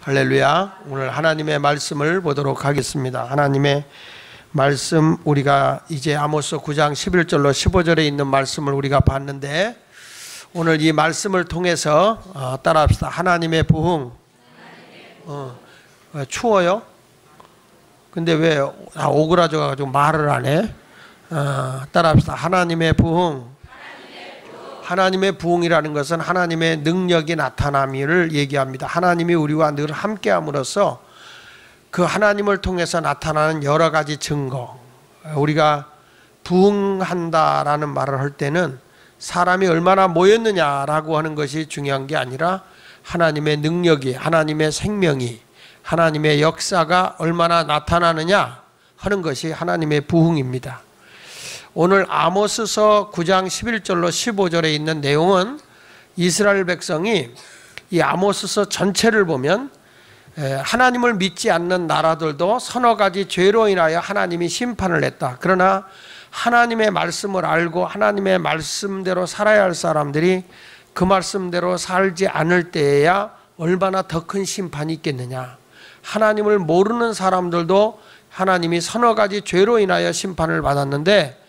할렐루야. 오늘 하나님의 말씀을 보도록 하겠습니다. 하나님의 말씀, 우리가 이제 아모스 9장 11절로 15절에 있는 말씀을 우리가 봤는데, 오늘 이 말씀을 통해서 따라합시다. 하나님의 부흥. 추워요? 근데 왜 다 오그라져가지고 말을 안 해? 따라합시다. 하나님의 부흥. 하나님의 부흥이라는 것은 하나님의 능력이 나타남을 얘기합니다. 하나님이 우리와 늘 함께함으로써 그 하나님을 통해서 나타나는 여러 가지 증거, 우리가 부흥한다라는 말을 할 때는 사람이 얼마나 모였느냐라고 하는 것이 중요한 게 아니라 하나님의 능력이, 하나님의 생명이, 하나님의 역사가 얼마나 나타나느냐 하는 것이 하나님의 부흥입니다. 오늘 아모스서 9장 11절로 15절에 있는 내용은 이스라엘 백성이 이 아모스서 전체를 보면 하나님을 믿지 않는 나라들도 서너 가지 죄로 인하여 하나님이 심판을 했다. 그러나 하나님의 말씀을 알고 하나님의 말씀대로 살아야 할 사람들이 그 말씀대로 살지 않을 때에야 얼마나 더 큰 심판이 있겠느냐. 하나님을 모르는 사람들도 하나님이 서너 가지 죄로 인하여 심판을 받았는데,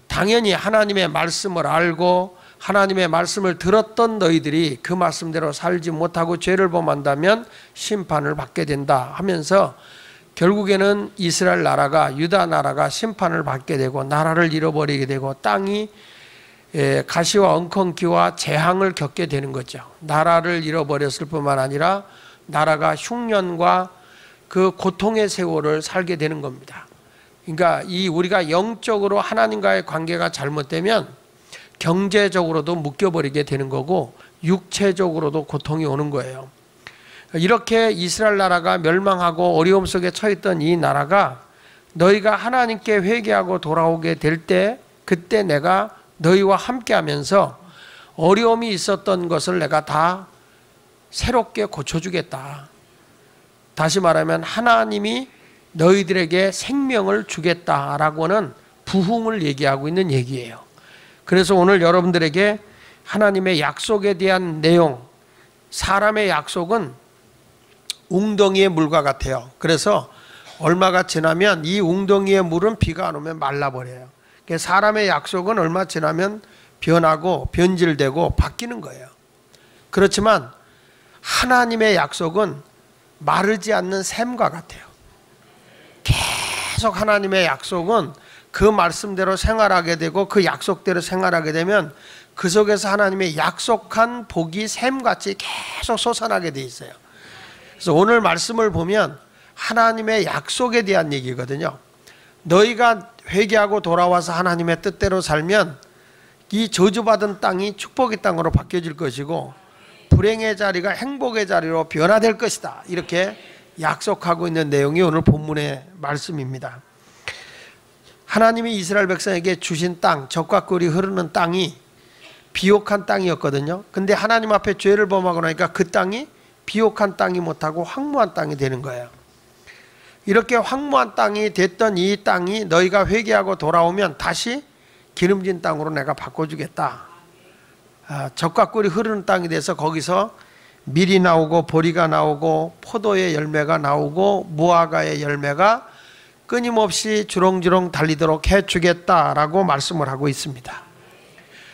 당연히 하나님의 말씀을 알고 하나님의 말씀을 들었던 너희들이 그 말씀대로 살지 못하고 죄를 범한다면 심판을 받게 된다 하면서, 결국에는 이스라엘 나라가, 유다 나라가 심판을 받게 되고 나라를 잃어버리게 되고 땅이 가시와 엉겅퀴와 재앙을 겪게 되는 거죠. 나라를 잃어버렸을 뿐만 아니라 나라가 흉년과 그 고통의 세월을 살게 되는 겁니다. 그러니까 우리가 영적으로 하나님과의 관계가 잘못되면 경제적으로도 묶여버리게 되는 거고 육체적으로도 고통이 오는 거예요. 이렇게 이스라엘 나라가 멸망하고 어려움 속에 처했던 이 나라가 너희가 하나님께 회개하고 돌아오게 될 때, 그때 내가 너희와 함께하면서 어려움이 있었던 것을 내가 다 새롭게 고쳐주겠다. 다시 말하면 하나님이 너희들에게 생명을 주겠다라고는 부흥을 얘기하고 있는 얘기예요. 그래서 오늘 여러분들에게 하나님의 약속에 대한 내용, 사람의 약속은 웅덩이의 물과 같아요. 그래서 얼마가 지나면 이 웅덩이의 물은 비가 안 오면 말라버려요. 사람의 약속은 얼마 지나면 변하고 변질되고 바뀌는 거예요. 그렇지만 하나님의 약속은 마르지 않는 샘과 같아요. 계속 하나님의 약속은 그 말씀대로 생활하게 되고 그 약속대로 생활하게 되면 그 속에서 하나님의 약속한 복이 샘같이 계속 솟아나게 돼 있어요. 그래서 오늘 말씀을 보면 하나님의 약속에 대한 얘기거든요. 너희가 회개하고 돌아와서 하나님의 뜻대로 살면 이 저주받은 땅이 축복의 땅으로 바뀌어질 것이고 불행의 자리가 행복의 자리로 변화될 것이다. 이렇게 약속하고 있는 내용이 오늘 본문의 말씀입니다. 하나님이 이스라엘 백성에게 주신 땅, 젖과 꿀이 흐르는 땅이 비옥한 땅이었거든요. 근데 하나님 앞에 죄를 범하고 나니까 그 땅이 비옥한 땅이 못하고 황무한 땅이 되는 거예요. 이렇게 황무한 땅이 됐던 이 땅이 너희가 회개하고 돌아오면 다시 기름진 땅으로 내가 바꿔주겠다. 젖과 꿀이 흐르는 땅이 돼서 거기서 밀이 나오고 보리가 나오고 포도의 열매가 나오고 무화과의 열매가 끊임없이 주렁주렁 달리도록 해주겠다라고 말씀을 하고 있습니다.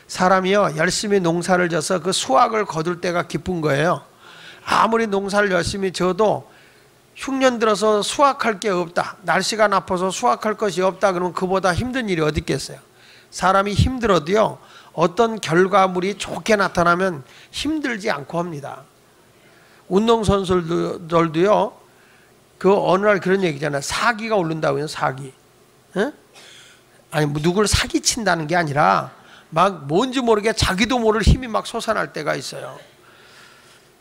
사람이요, 열심히 농사를 져서 그 수확을 거둘 때가 기쁜 거예요. 아무리 농사를 열심히 져도 흉년 들어서 수확할 게 없다, 날씨가 나빠서 수확할 것이 없다 그러면 그보다 힘든 일이 어디 있겠어요. 사람이 힘들어도요, 어떤 결과물이 좋게 나타나면 힘들지 않고 합니다. 운동선수들도요, 그 어느 날 그런 얘기잖아요. 사기가 오른다고요, 사기. 에? 아니, 누구를 사기친다는 게 아니라 막 뭔지 모르게 자기도 모를 힘이 막 솟아날 때가 있어요.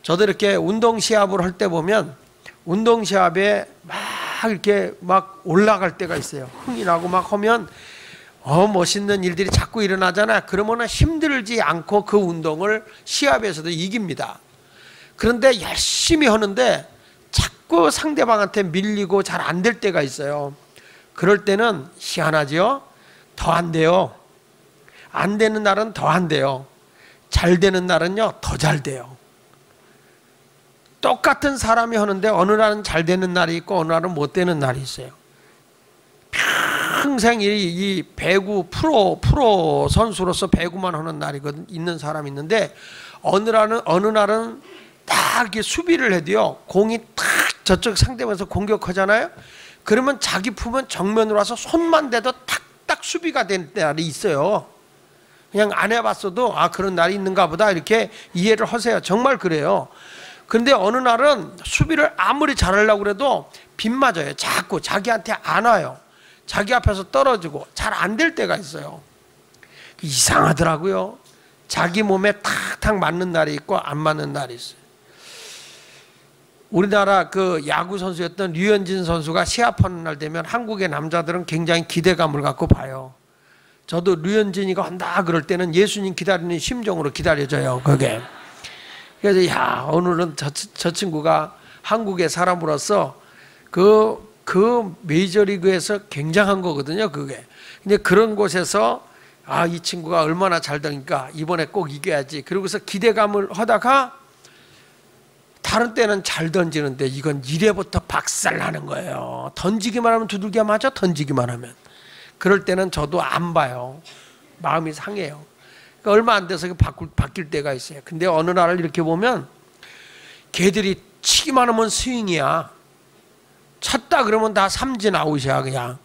저도 이렇게 운동 시합을 할 때 보면 운동 시합에 막 이렇게 막 올라갈 때가 있어요. 흥이 나고 막 하면 멋있는 일들이 자꾸 일어나잖아요. 그러면 힘들지 않고 그 운동을 시합에서도 이깁니다. 그런데 열심히 하는데 자꾸 상대방한테 밀리고 잘 안 될 때가 있어요. 그럴 때는 희한하죠. 더 안 돼요. 안 되는 날은 더 안 돼요. 잘 되는 날은요, 더 잘 돼요. 똑같은 사람이 하는데 어느 날은 잘 되는 날이 있고 어느 날은 못 되는 날이 있어요. 평생 이 배구 프로 선수로서 배구만 하는 날이 있는 사람이 있는데 어느 날은 딱 이렇게 수비를 해도요, 공이 딱 저쪽 상대방에서 공격하잖아요. 그러면 자기 품은 정면으로 와서 손만 대도 탁탁 수비가 되는 날이 있어요. 그냥 안 해봤어도 아, 그런 날이 있는가 보다 이렇게 이해를 하세요. 정말 그래요. 근데 어느 날은 수비를 아무리 잘하려고 해도 빗맞아요. 자꾸 자기한테 안 와요. 자기 앞에서 떨어지고 잘 안 될 때가 있어요. 이상하더라고요. 자기 몸에 탁탁 맞는 날이 있고 안 맞는 날이 있어요. 우리나라 그 야구 선수였던 류현진 선수가 시합하는 날 되면 한국의 남자들은 굉장히 기대감을 갖고 봐요. 저도 류현진이가 한다 그럴 때는 예수님 기다리는 심정으로 기다려져요. 그게. 그래서 야, 오늘은 저 친구가 한국의 사람으로서 그 메이저리그에서 굉장한 거거든요. 그게. 근데 그런 곳에서 아, 이 친구가 얼마나 잘 되니까 이번에 꼭 이겨야지. 그러고서 기대감을 하다가 다른 때는 잘 던지는데 이건 1회부터 박살나는 거예요. 던지기만 하면 두들겨 맞아. 던지기만 하면. 그럴 때는 저도 안 봐요. 마음이 상해요. 그러니까 얼마 안 돼서 바뀔 때가 있어요. 근데 어느 날을 이렇게 보면 걔들이 치기만 하면 스윙이야. 쳤다 그러면 다 삼진 아웃이야 그냥.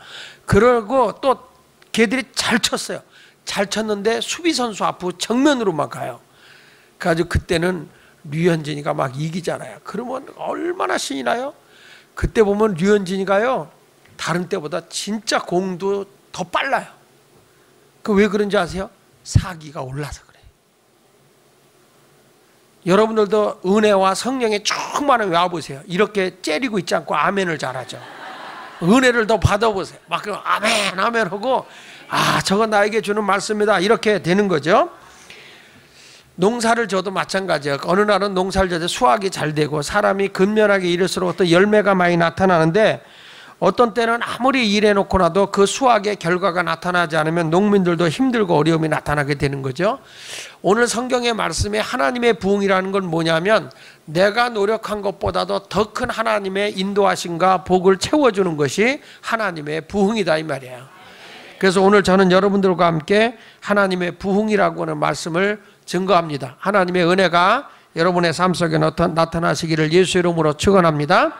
그러고 또 걔들이 잘 쳤어요. 잘 쳤는데 수비 선수 앞으로 정면으로만 가요. 그래가지고 그때는 류현진이가 막 이기잖아요. 그러면 얼마나 신이 나요? 그때 보면 류현진이가요, 다른 때보다 진짜 공도 더 빨라요. 그 왜 그런지 아세요? 사기가 올라서 그래요. 여러분들도 은혜와 성령의 충만함에 와보세요. 이렇게 째리고 있지 않고 아멘을 잘하죠. 은혜를 더 받아보세요. 막 아멘 아멘 하고 아, 저건 나에게 주는 말씀이다 이렇게 되는 거죠. 농사를 져도 마찬가지예요. 어느 날은 농사를 져도 수확이 잘 되고 사람이 근면하게 일을수록 어떤 열매가 많이 나타나는데 어떤 때는 아무리 일해놓고 나도 그 수확의 결과가 나타나지 않으면 농민들도 힘들고 어려움이 나타나게 되는 거죠. 오늘 성경의 말씀에 하나님의 부흥이라는 건 뭐냐면 내가 노력한 것보다도 더 큰 하나님의 인도하심과 복을 채워주는 것이 하나님의 부흥이다 이 말이에요. 그래서 오늘 저는 여러분들과 함께 하나님의 부흥이라고 하는 말씀을 증거합니다. 하나님의 은혜가 여러분의 삶 속에 나타나시기를 예수 이름으로 축원합니다.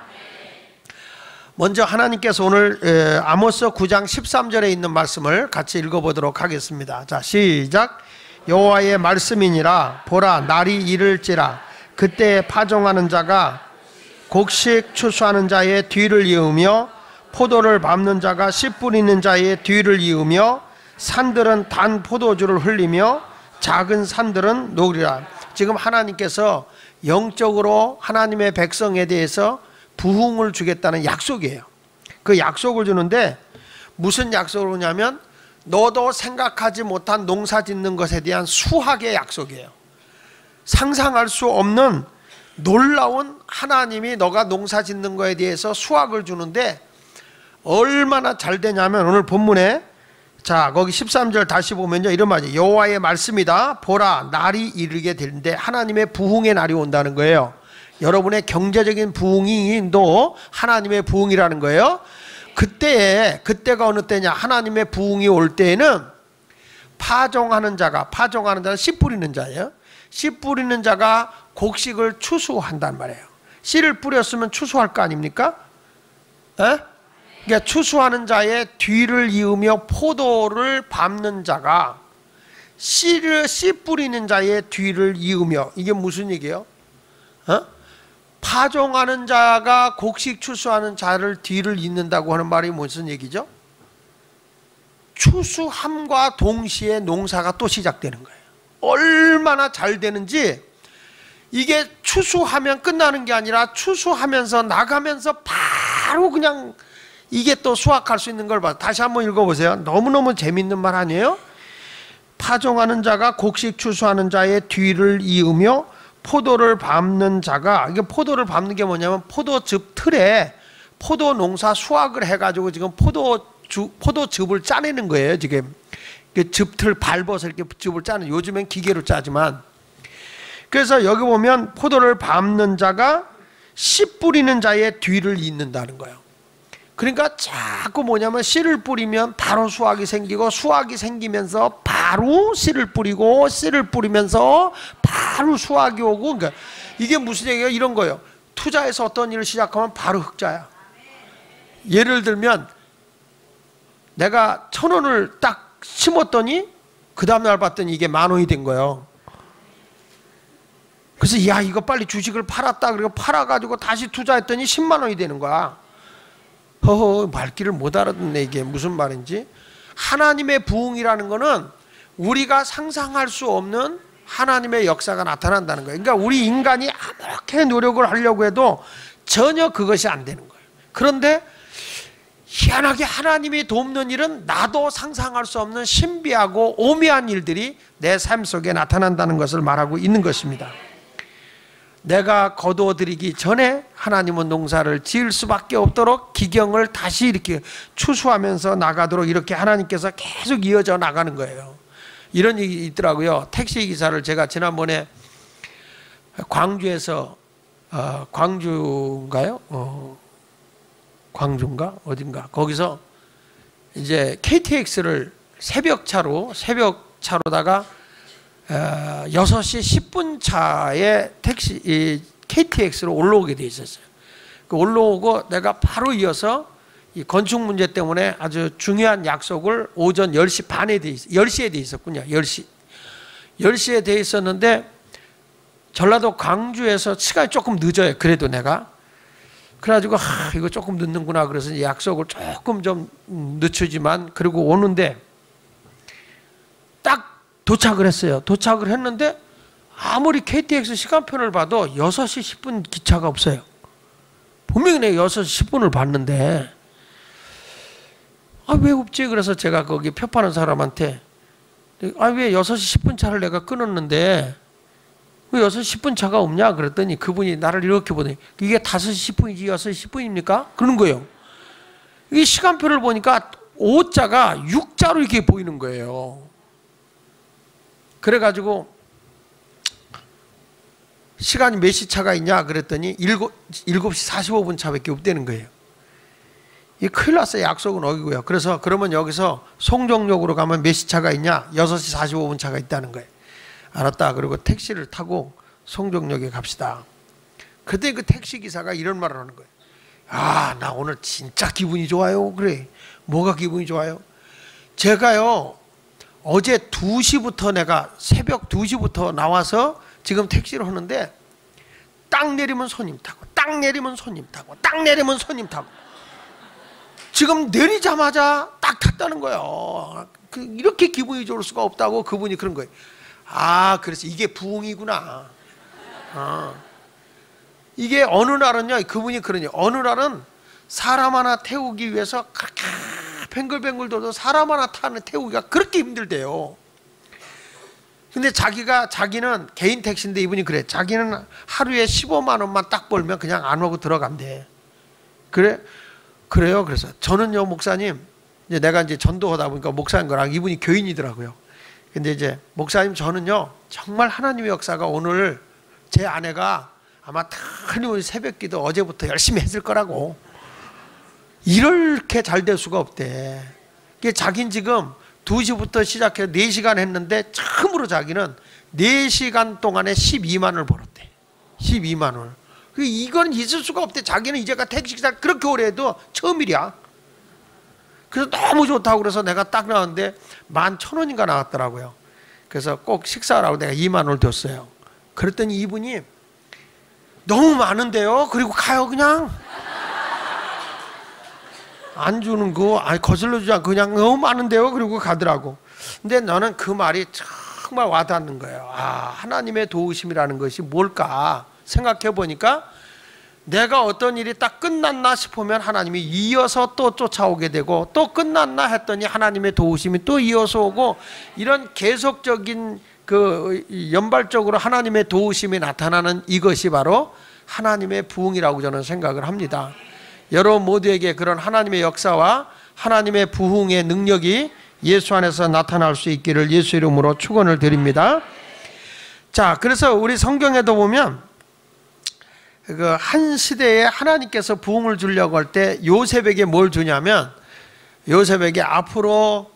먼저 하나님께서 오늘 아모스 9장 13절에 있는 말씀을 같이 읽어보도록 하겠습니다. 자, 시작. 여호와의 말씀이니라. 보라, 날이 이를지라. 그때 파종하는 자가 곡식 추수하는 자의 뒤를 이으며 포도를 밟는 자가 씨 뿌리는 자의 뒤를 이으며 산들은 단 포도주를 흘리며 작은 산들은 녹으리라. 지금 하나님께서 영적으로 하나님의 백성에 대해서 부흥을 주겠다는 약속이에요. 그 약속을 주는데 무슨 약속을 주냐면 너도 생각하지 못한 농사 짓는 것에 대한 수확의 약속이에요. 상상할 수 없는 놀라운 하나님이 너가 농사 짓는 거에 대해서 수확을 주는데 얼마나 잘 되냐면 오늘 본문에 자, 거기 13절 다시 보면요, 이런 말이에요. 여호와의 말씀이다. 보라, 날이 이르게 되는데 하나님의 부흥의 날이 온다는 거예요. 여러분의 경제적인 부흥이도 하나님의 부흥이라는 거예요. 그때가 어느 때냐? 하나님의 부흥이 올 때에는 파종하는 자는 씨 뿌리는 자예요. 씨 뿌리는 자가 곡식을 추수한단 말이에요. 씨를 뿌렸으면 추수할 거 아닙니까? 그러니까 추수하는 자의 뒤를 이으며 포도를 밟는 자가 씨 뿌리는 자의 뒤를 이으며, 이게 무슨 얘기예요? 파종하는 자가 곡식 추수하는 자를 뒤를 잇는다고 하는 말이 무슨 얘기죠? 추수함과 동시에 농사가 또 시작되는 거예요. 얼마나 잘 되는지, 이게 추수하면 끝나는 게 아니라 추수하면서 나가면서 바로 그냥 이게 또 수확할 수 있는 걸 봐. 다시 한번 읽어보세요. 너무너무 재밌는 말 아니에요? 파종하는 자가 곡식 추수하는 자의 뒤를 이으며 포도를 밟는 자가, 이게 포도를 밟는 게 뭐냐면 포도즙 틀에 포도 농사 수확을 해가지고 지금 포도즙을 짜내는 거예요. 지금 즙틀 밟아서 이렇게 즙을 짜는, 요즘엔 기계로 짜지만. 그래서 여기 보면 포도를 밟는 자가 씨 뿌리는 자의 뒤를 잇는다는 거예요. 그러니까 자꾸 뭐냐면 씨를 뿌리면 바로 수확이 생기고, 수확이 생기면서 바로 씨를 뿌리고, 씨를 뿌리면서 바로 수확이 오고. 그러니까 이게 무슨 얘기예요? 이런 거예요. 투자해서 어떤 일을 시작하면 바로 흑자야. 예를 들면 내가 1,000원을 딱 심었더니 그 다음날 봤더니 이게 10,000원이 된 거예요. 그래서 야, 이거 빨리 주식을 팔았다. 그리고 팔아가지고 다시 투자했더니 10만 원이 되는 거야. 허허, 말귀를 못 알아듣네. 이게 무슨 말인지. 하나님의 부흥이라는 거는 우리가 상상할 수 없는 하나님의 역사가 나타난다는 거예요. 그러니까 우리 인간이 아무렇게 노력을 하려고 해도 전혀 그것이 안 되는 거예요. 그런데 희한하게 하나님이 돕는 일은 나도 상상할 수 없는 신비하고 오묘한 일들이 내 삶 속에 나타난다는 것을 말하고 있는 것입니다. 내가 거두어들이기 전에 하나님은 농사를 지을 수밖에 없도록 기경을 다시 이렇게 추수하면서 나가도록 이렇게 하나님께서 계속 이어져 나가는 거예요. 이런 얘기 있더라고요. 택시기사를 제가 지난번에 광주에서 광주인가요? 광주인가? 어딘가? 거기서 이제 KTX를 새벽차로다가 6시 10분 차에 KTX로 올라오게 돼 있었어요. 올라오고 내가 바로 이어서 이 건축 문제 때문에 아주 중요한 약속을 오전 10시 반에 10시에 돼 있었군요. 10시에 돼 있었는데 전라도 광주에서 시간이 조금 늦어요. 그래도 내가. 그래가지고 이거 조금 늦는구나. 그래서 약속을 조금 좀 늦추지만 그리고 오는데 딱 도착을 했어요. 도착을 했는데 아무리 KTX 시간표를 봐도 6시 10분 기차가 없어요. 분명히 내가 6시 10분을 봤는데 왜 없지? 그래서 제가 거기 표 파는 사람한테 왜 6시 10분 차를 내가 끊었는데 왜 6시 10분 차가 없냐? 그랬더니 그분이 나를 이렇게 보더니 이게 5시 10분이지 6시 10분입니까? 그런 거예요. 이 시간표를 보니까 5자가 6자로 이렇게 보이는 거예요. 그래가지고 시간이 몇 시 차가 있냐 그랬더니 7시 45분 차밖에 없다는 거예요. 이 큰일 났어요. 약속은 어기고요. 그래서 그러면 여기서 송정역으로 가면 몇 시 차가 있냐? 6시 45분 차가 있다는 거예요. 알았다. 그리고 택시를 타고 송정역에 갑시다. 그때 그 택시기사가 이런 말을 하는 거예요. 나 오늘 진짜 기분이 좋아요. 그래. 뭐가 기분이 좋아요? 제가요 어제 2시부터 내가 새벽 2시부터 나와서 지금 택시를 하는데 딱 내리면 손님 타고 딱 내리면 손님 타고 딱 내리면 손님 타고 지금 내리자마자 딱 탔다는 거예요. 이렇게 기분이 좋을 수가 없다고 그분이 그런 거예요. 그래서 이게 부흥이구나. 이게 어느 날은요 그분이 그러냐. 어느 날은 사람 하나 태우기 위해서 그렇게 뱅글뱅글 돌도 사람 하나 태우기가 그렇게 힘들대요. 근데 자기는 개인 택시인데 이분이 그래. 자기는 하루에 15만 원만 딱 벌면 그냥 안 오고 들어간대. 그래요. 그래서 저는요 목사님 이제 내가 이제 전도하다 보니까 목사인 거랑 이분이 교인이더라고요. 근데 이제 목사님 저는요 정말 하나님의 역사가 오늘 제 아내가 아마 틀림없이 새벽기도 어제부터 열심히 했을 거라고. 이렇게 잘 될 수가 없대. 자기는 지금 2시부터 시작해서 4시간 했는데 처음으로 자기는 4시간 동안에 12만 원을 벌었대. 12만 원. 이건 있을 수가 없대. 자기는 이제가 택시기사를 그렇게 오래 해도 처음이랴. 그래서 너무 좋다고 그래서 내가 딱 나왔는데 11,000원인가 나왔더라고요. 그래서 꼭 식사하라고 내가 2만 원을 줬어요. 그랬더니 이분이 너무 많은데요. 그리고 가요 그냥. 안 주는 거 거슬러 주지 않고 그냥 너무 많은데요. 그리고 가더라고. 근데 나는 그 말이 정말 와닿는 거예요. 하나님의 도우심이라는 것이 뭘까 생각해 보니까 내가 어떤 일이 딱 끝났나 싶으면 하나님이 이어서 또 쫓아오게 되고 또 끝났나 했더니 하나님의 도우심이 또 이어서 오고 이런 계속적인 연발적으로 하나님의 도우심이 나타나는 이것이 바로 하나님의 부흥이라고 저는 생각을 합니다. 여러분 모두에게 그런 하나님의 역사와 하나님의 부흥의 능력이 예수 안에서 나타날 수 있기를 예수 이름으로 축원을 드립니다. 자, 그래서 우리 성경에도 보면 그 한 시대에 하나님께서 부흥을 주려고 할 때 요셉에게 뭘 주냐면, 요셉에게 앞으로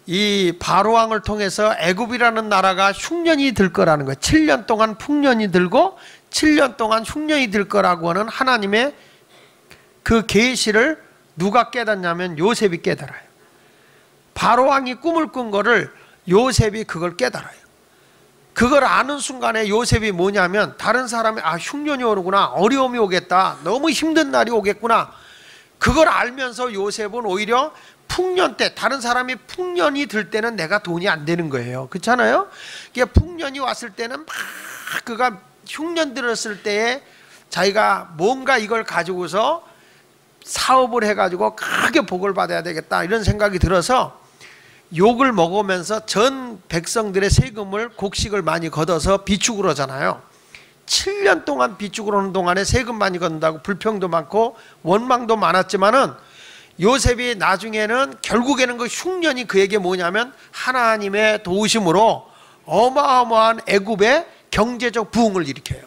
이 바로왕을 통해서 애굽이라는 나라가 흉년이 들 거라는 거예요. 7년 동안 풍년이 들고 7년 동안 흉년이 들 거라고 하는 하나님의 그 계시를 누가 깨닫냐면 요셉이 깨달아요. 바로왕이 꿈을 꾼 거를 요셉이 그걸 깨달아요. 그걸 아는 순간에 요셉이 뭐냐면, 다른 사람이 흉년이 오는구나, 어려움이 오겠다, 너무 힘든 날이 오겠구나, 그걸 알면서 요셉은 오히려 풍년 때, 다른 사람이 풍년이 들 때는 내가 돈이 안 되는 거예요. 그렇잖아요? 이게 풍년이 왔을 때는 막 그가 흉년 들었을 때에 자기가 뭔가 이걸 가지고서 사업을 해가지고 크게 복을 받아야 되겠다 이런 생각이 들어서 욕을 먹으면서 전 백성들의 세금을 곡식을 많이 걷어서 비축을 하잖아요. 7년 동안 비축을 하는 동안에 세금 많이 걷는다고 불평도 많고 원망도 많았지만은, 요셉이 나중에는 결국에는 그 흉년이 그에게 뭐냐면 하나님의 도우심으로 어마어마한 애굽의 경제적 부흥을 일으켜요.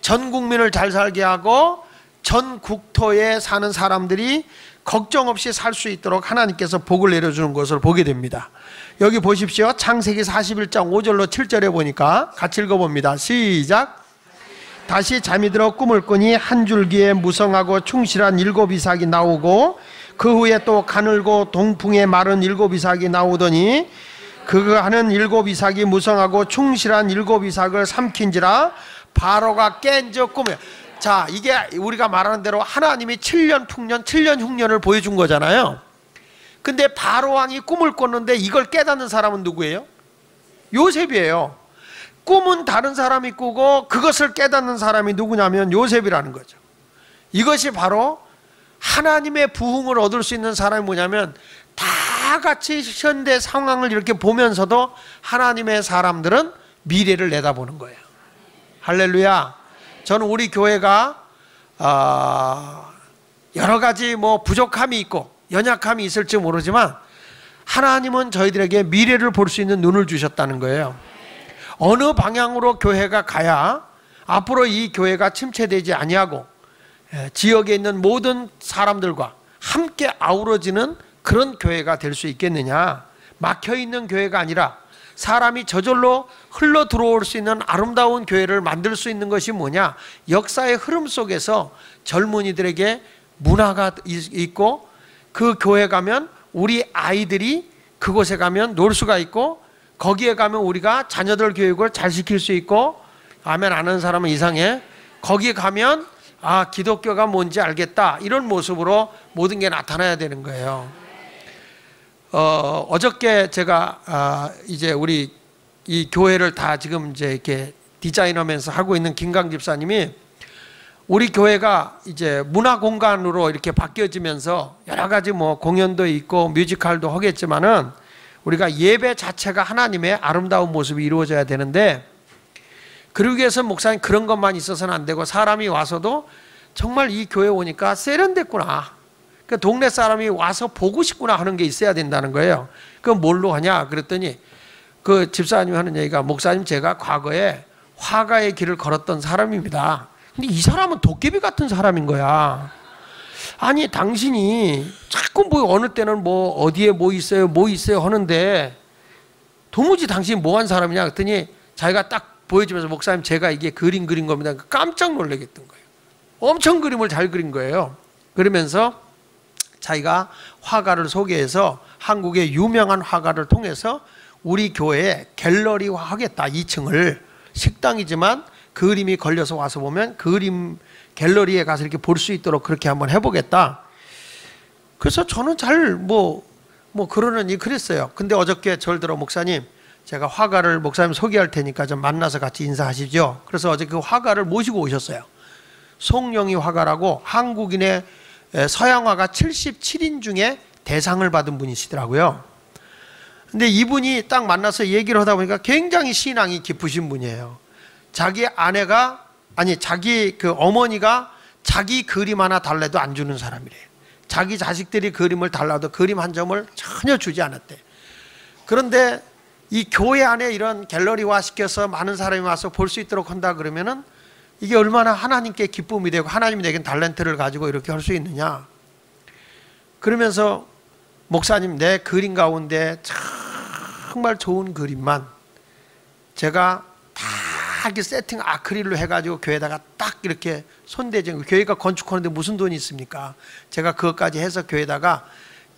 전 국민을 잘 살게 하고 전 국토에 사는 사람들이 걱정 없이 살 수 있도록 하나님께서 복을 내려주는 것을 보게 됩니다. 여기 보십시오. 창세기 41장 5절로 7절에 보니까 같이 읽어봅니다. 시작. 다시 잠이 들어 꿈을 꾸니 한 줄기에 무성하고 충실한 7 이삭이 나오고, 그 후에 또 가늘고 동풍에 마른 7 이삭이 나오더니, 그가 하는 7 이삭이 무성하고 충실한 7 이삭을 삼킨지라 바로가 깬 저 꿈에. 자, 이게 우리가 말하는 대로 하나님이 7년 풍년, 7년 흉년을 보여준 거잖아요. 근데 바로왕이 꿈을 꿨는데 이걸 깨닫는 사람은 누구예요? 요셉이에요. 꿈은 다른 사람이 꾸고 그것을 깨닫는 사람이 누구냐면 요셉이라는 거죠. 이것이 바로 하나님의 부흥을 얻을 수 있는 사람이 뭐냐면, 다 같이 현대 상황을 이렇게 보면서도 하나님의 사람들은 미래를 내다보는 거예요. 할렐루야. 저는 우리 교회가 여러 가지 부족함이 있고 연약함이 있을지 모르지만, 하나님은 저희들에게 미래를 볼 수 있는 눈을 주셨다는 거예요. 어느 방향으로 교회가 가야 앞으로 이 교회가 침체되지 아니하고 지역에 있는 모든 사람들과 함께 아우러지는 그런 교회가 될 수 있겠느냐. 막혀있는 교회가 아니라 사람이 저절로 흘러 들어올 수 있는 아름다운 교회를 만들 수 있는 것이 뭐냐. 역사의 흐름 속에서 젊은이들에게 문화가 있고, 그 교회 가면 우리 아이들이 그곳에 가면 놀 수가 있고, 거기에 가면 우리가 자녀들 교육을 잘 시킬 수 있고, 아멘 안 하는 사람은 이상해. 거기에 가면 기독교가 뭔지 알겠다, 이런 모습으로 모든 게 나타나야 되는 거예요. 어저께 제가 이제 우리 이 교회를 다 지금 이제 이렇게 디자인하면서 하고 있는 김강 집사님이, 우리 교회가 이제 문화 공간으로 이렇게 바뀌어지면서 여러 가지 공연도 있고 뮤지컬도 하겠지만은, 우리가 예배 자체가 하나님의 아름다운 모습이 이루어져야 되는데, 그러기 위해서 목사님 그런 것만 있어서는 안 되고, 사람이 와서도 정말 이 교회 오니까 세련됐구나, 그 동네 사람이 와서 보고 싶구나 하는 게 있어야 된다는 거예요. 그건 뭘로 하냐 그랬더니, 그 집사님이 하는 얘기가, 목사님 제가 과거에 화가의 길을 걸었던 사람입니다. 근데 이 사람은 도깨비 같은 사람인 거야. 아니 당신이 자꾸 어느 때는 어디에 뭐 있어요 하는데, 도무지 당신이 뭐한 사람이냐 그랬더니, 자기가 딱 보여주면서, 목사님 제가 이게 그림 그린 겁니다. 깜짝 놀라겠던 거예요. 엄청 그림을 잘 그린 거예요. 그러면서 자기가 화가를 소개해서 한국의 유명한 화가를 통해서 우리 교회에 갤러리화 하겠다. 2층을 식당이지만 그림이 걸려서 와서 보면 그림 갤러리에 가서 이렇게 볼 수 있도록 그렇게 한번 해보겠다. 그래서 저는 잘 그러느니 그랬어요. 근데 어저께 저를 들어, 목사님 제가 화가를 목사님 소개할 테니까 좀 만나서 같이 인사하시죠. 그래서 어제 그 화가를 모시고 오셨어요. 송영희 화가라고 한국인의 서양화가 77인 중에 대상을 받은 분이시더라고요. 근데 이분이 딱 만나서 얘기를 하다 보니까 굉장히 신앙이 깊으신 분이에요. 자기 아내가, 자기 그 어머니가 자기 그림 하나 달래도 안 주는 사람이래요. 자기 자식들이 그림을 달라도 그림 한 점을 전혀 주지 않았대. 그런데 이 교회 안에 이런 갤러리화 시켜서 많은 사람이 와서 볼 수 있도록 한다 그러면은 이게 얼마나 하나님께 기쁨이 되고 하나님이 내겐 달란트를 가지고 이렇게 할 수 있느냐. 그러면서 목사님, 내 그림 가운데 정말 좋은 그림만 제가 다 이렇게 세팅 아크릴로 해가지고 교회에다가 딱 이렇게 손대죠. 교회가 건축하는데 무슨 돈이 있습니까? 제가 그것까지 해서 교회에다가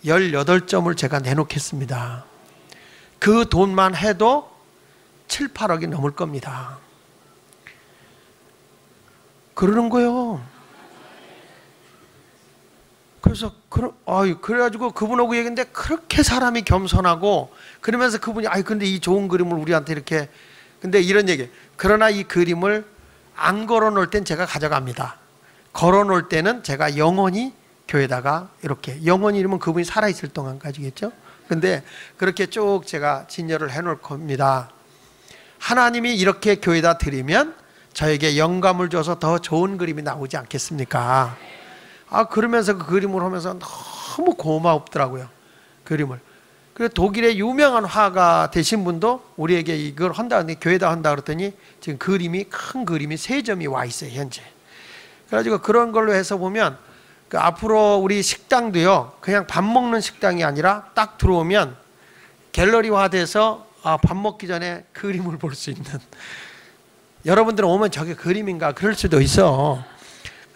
18점을 제가 내놓겠습니다. 그 돈만 해도 7, 8억이 넘을 겁니다. 그러는 거요. 그래서 그래가지고 그분하고 얘기했는데 그렇게 사람이 겸손하고 그러면서 그분이 근데 이 좋은 그림을 우리한테 이렇게, 근데 이런 얘기, 그러나 이 그림을 안 걸어 놓을 땐 제가 가져갑니다. 걸어 놓을 때는 제가 영원히 교회에다가 이렇게, 영원히 이러면 그분이 살아있을 동안까지겠죠. 근데 그렇게 쭉 제가 진열을 해 놓을 겁니다. 하나님이 이렇게 교회에다 드리면 저에게 영감을 줘서 더 좋은 그림이 나오지 않겠습니까? 그러면서 그 그림을 하면서 너무 고맙더라고요. 그림을. 그래서 독일의 유명한 화가 되신 분도 우리에게 이걸 한다, 교회에다 한다 그랬더니 지금 그림이, 큰 그림이 3점이 와 있어요, 현재. 그래가지고 그런 걸로 해서 보면 앞으로 우리 식당도요, 그냥 밥 먹는 식당이 아니라 딱 들어오면 갤러리화 돼서 밥 먹기 전에 그림을 볼 수 있는, 여러분들은 오면 저게 그림인가 그럴 수도 있어.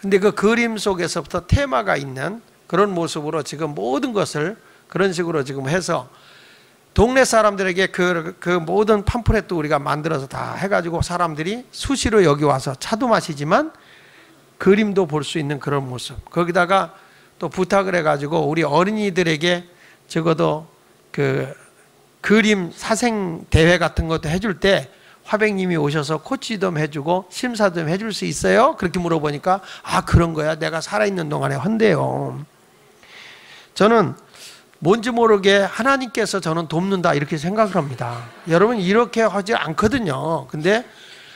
근데 그 그림 속에서부터 테마가 있는 그런 모습으로 지금 모든 것을 그런 식으로 지금 해서 동네 사람들에게 그 모든 팜플렛도 우리가 만들어서 다 해가지고 사람들이 수시로 여기 와서 차도 마시지만 그림도 볼 수 있는 그런 모습. 거기다가 또 부탁을 해가지고 우리 어린이들에게 적어도 그 그림 사생 대회 같은 것도 해줄 때 화백님이 오셔서 코치 좀 해주고 심사 좀 해줄 수 있어요? 그렇게 물어보니까 그런 거야. 내가 살아있는 동안에 한대요. 저는 뭔지 모르게 하나님께서 저는 돕는다 이렇게 생각을 합니다. 여러분 이렇게 하지 않거든요. 근데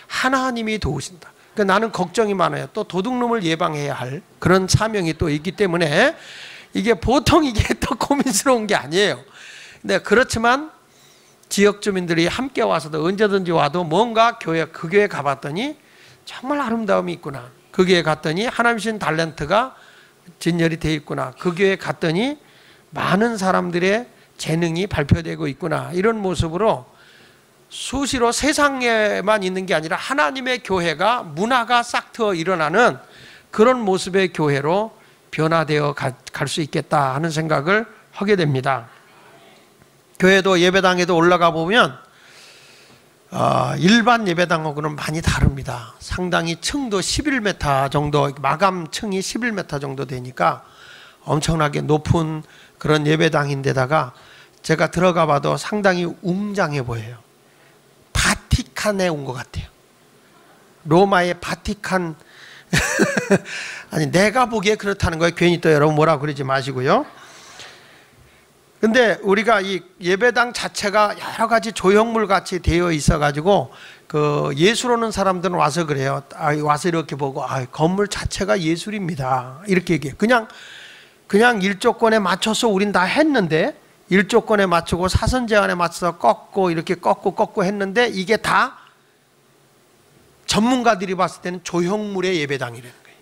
하나님이 도우신다. 그러니까 나는 걱정이 많아요. 또 도둑놈을 예방해야 할 그런 사명이 또 있기 때문에 이게 보통 이게 또 고민스러운 게 아니에요. 근데 그렇지만 지역 주민들이 함께 와서도 언제든지 와도 뭔가 그 교회 가봤더니 정말 아름다움이 있구나. 그 교회 갔더니 하나님 주신 달란트가 진열이 되어 있구나. 그 교회 갔더니 많은 사람들의 재능이 발표되고 있구나. 이런 모습으로 수시로 세상에만 있는 게 아니라 하나님의 교회가 문화가 싹 트어 일어나는 그런 모습의 교회로 변화되어 갈 수 있겠다 하는 생각을 하게 됩니다. 교회도 예배당에도 올라가 보면 일반 예배당하고는 많이 다릅니다. 상당히 층도 11m 정도, 마감 층이 11m 정도 되니까 엄청나게 높은 그런 예배당인데다가 제가 들어가 봐도 상당히 웅장해 보여요. 바티칸에 온 것 같아요. 로마의 바티칸. 아니 내가 보기에 그렇다는 거예요. 괜히 또 여러분 뭐라고 그러지 마시고요. 근데 우리가 이 예배당 자체가 여러 가지 조형물 같이 되어 있어 가지고 그 예술 오는 사람들은 와서 그래요. 와서 이렇게 보고 건물 자체가 예술입니다. 이렇게 얘기해요. 그냥 일조권에 맞춰서 우린 다 했는데, 일조권에 맞추고 사선 제한에 맞춰서 꺾고 이렇게 꺾고 했는데 이게 다 전문가들이 봤을 때는 조형물의 예배당이라는 거예요.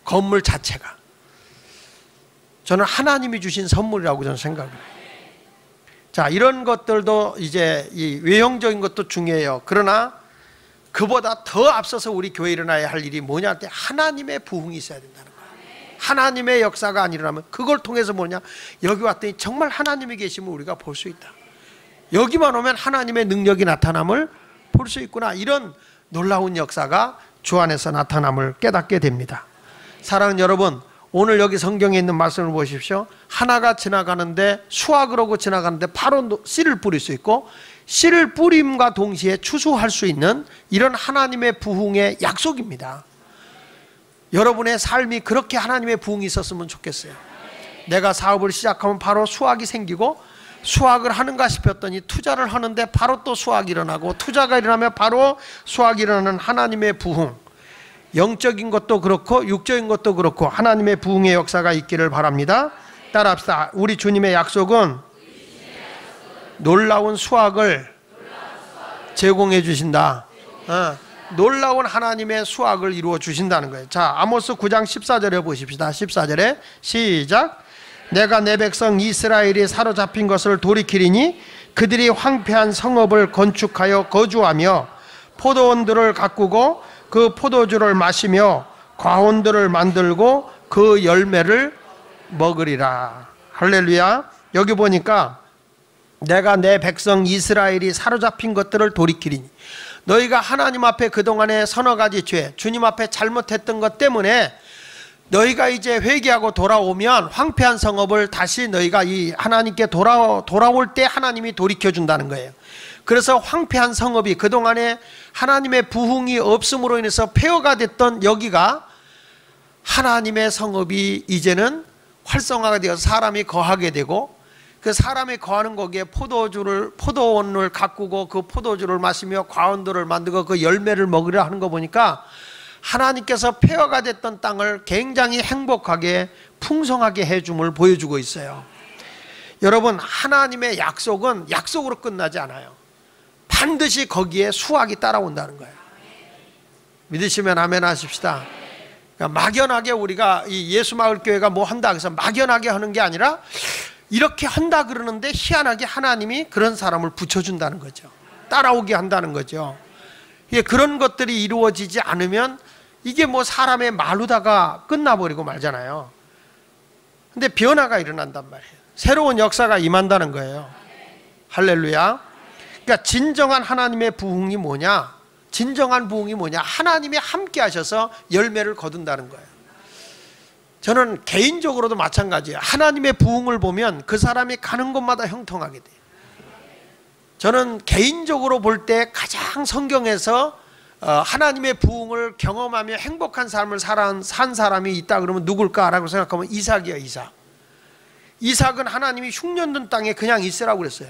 건물 자체가. 저는 하나님이 주신 선물이라고 저는 생각을 해요. 자, 이런 것들도 이제 이 외형적인 것도 중요해요. 그러나 그보다 더 앞서서 우리 교회에 일어나야 할 일이 뭐냐 할 때 하나님의 부흥이 있어야 된다는 거예요. 하나님의 역사가 안 일어나면 그걸 통해서 뭐냐, 여기 왔더니 정말 하나님이 계심을 우리가 볼 수 있다. 여기만 오면 하나님의 능력이 나타남을 볼 수 있구나. 이런 놀라운 역사가 주 안에서 나타남을 깨닫게 됩니다. 사랑하는 여러분, 오늘 여기 성경에 있는 말씀을 보십시오. 하나가 지나가는데 수확을 하고 지나가는데 바로 씨를 뿌릴 수 있고, 씨를 뿌림과 동시에 추수할 수 있는 이런 하나님의 부흥의 약속입니다. 여러분의 삶이 그렇게 하나님의 부흥이 있었으면 좋겠어요. 내가 사업을 시작하면 바로 수확이 생기고, 수확을 하는가 싶었더니 투자를 하는데 바로 또 수확이 일어나고, 투자가 일어나면 바로 수확이 일어나는 하나님의 부흥. 영적인 것도 그렇고 육적인 것도 그렇고 하나님의 부흥의 역사가 있기를 바랍니다. 따라합시다. 우리 주님의 약속은 놀라운 수확을 제공해 주신다. 놀라운 하나님의 수확을 이루어 주신다는 거예요. 자, 아모스 9장 14절에 보십시다. 14절에 시작. 내가 내 백성 이스라엘이 사로잡힌 것을 돌이키리니 그들이 황폐한 성읍을 건축하여 거주하며 포도원들을 가꾸고 그 포도주를 마시며 과원들을 만들고 그 열매를 먹으리라. 할렐루야. 여기 보니까 내가 내 백성 이스라엘이 사로잡힌 것들을 돌이키리니, 너희가 하나님 앞에 그동안에 서너 가지 죄, 주님 앞에 잘못했던 것 때문에 너희가 이제 회개하고 돌아오면 황폐한 성읍을 다시 너희가 이 하나님께 돌아올 때 하나님이 돌이켜준다는 거예요. 그래서 황폐한 성읍이 그동안에 하나님의 부흥이 없음으로 인해서 폐허가 됐던 여기가 하나님의 성읍이 이제는 활성화가 되어서 사람이 거하게 되고, 그 사람이 거하는 거기에 포도원을 가꾸고 그 포도주를 마시며 과원들을 만들고 그 열매를 먹으려 하는 거 보니까 하나님께서 폐허가 됐던 땅을 굉장히 행복하게 풍성하게 해줌을 보여주고 있어요. 여러분, 하나님의 약속은 약속으로 끝나지 않아요. 반드시 거기에 수확이 따라온다는 거예요. 믿으시면 아멘 하십시다. 그러니까 막연하게 우리가 이 예수마을교회가 뭐 한다 해서 막연하게 하는 게 아니라 이렇게 한다 그러는데 희한하게 하나님이 그런 사람을 붙여준다는 거죠. 따라오게 한다는 거죠. 그런 것들이 이루어지지 않으면 이게 뭐 사람의 말로다가 끝나버리고 말잖아요. 근데 변화가 일어난단 말이에요. 새로운 역사가 임한다는 거예요. 할렐루야. 그러니까 진정한 하나님의 부흥이 뭐냐? 진정한 부흥이 뭐냐? 하나님이 함께 하셔서 열매를 거둔다는 거예요. 저는 개인적으로도 마찬가지예요. 하나님의 부흥을 보면 그 사람이 가는 곳마다 형통하게 돼요. 저는 개인적으로 볼 때 가장 성경에서 하나님의 부흥을 경험하며 행복한 삶을 산 사람이 있다 그러면 누굴까라고 생각하면 이삭이에요. 이삭은 하나님이 흉년든 땅에 그냥 있으라고 그랬어요.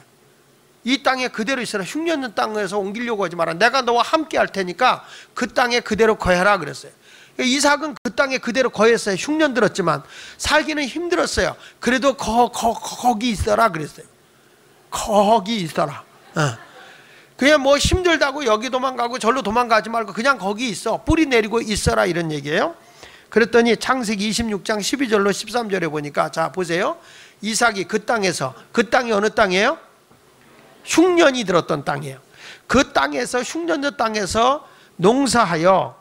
이 땅에 그대로 있으라. 흉년든 땅에서 옮기려고 하지 마라. 내가 너와 함께 할 테니까 그 땅에 그대로 거해라 그랬어요. 이삭은 그 땅에 그대로 거했어요. 흉년 들었지만 살기는 힘들었어요. 그래도 거기 있어라 그랬어요. 거기 있어라. 그냥 뭐 힘들다고 여기 도망가고 절로 도망가지 말고 그냥 거기 있어. 뿌리 내리고 있어라 이런 얘기예요. 그랬더니 창세기 26장 12절로 13절에 보니까, 자 보세요. 이삭이 그 땅에서, 그 땅이 어느 땅이에요? 흉년이 들었던 땅이에요. 그 땅에서, 흉년의 땅에서 농사하여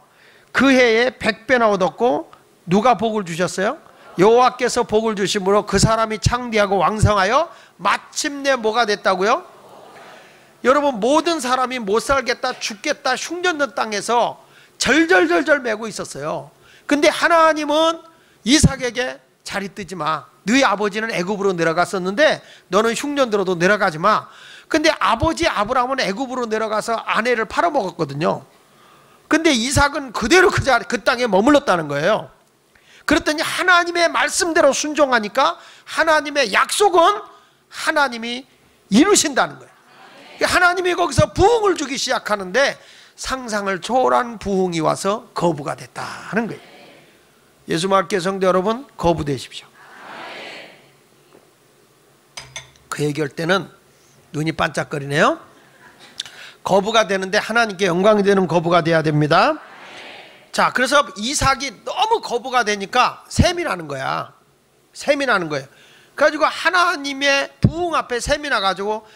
그 해에 100배나 얻었고, 누가 복을 주셨어요? 여호와께서 복을 주심으로 그 사람이 창대하고 왕성하여 마침내 뭐가 됐다고요? 여러분, 모든 사람이 못 살겠다, 죽겠다, 흉년된 땅에서 절절절절 매고 있었어요. 근데 하나님은 이삭에게 자리 뜨지 마. 너희 아버지는 애굽으로 내려갔었는데 너는 흉년 들어도 내려가지 마. 근데 아버지 아브라함은 애굽으로 내려가서 아내를 팔아먹었거든요. 근데 이삭은 그대로 그 땅에 머물렀다는 거예요. 그랬더니 하나님의 말씀대로 순종하니까 하나님의 약속은 하나님이 이루신다는 거예요. 하나님이 거기서 부흥을 주기 시작하는데 상상을 초월한 부흥이 와서 거부가 됐다 하는 거예요. 예수마을교회 성도 여러분, 거부되십시오. 그 얘기할 때는 눈이 반짝거리네요. 거부가 되는데 하나님께 영광이 되는 거부가 돼야 됩니다. 자, 그래서 이삭이 너무 거부가 되니까 셈이 나는 거야. 셈이 나는 거예요. 그래가지고 하나님의 부흥 앞에 셈이 나가지고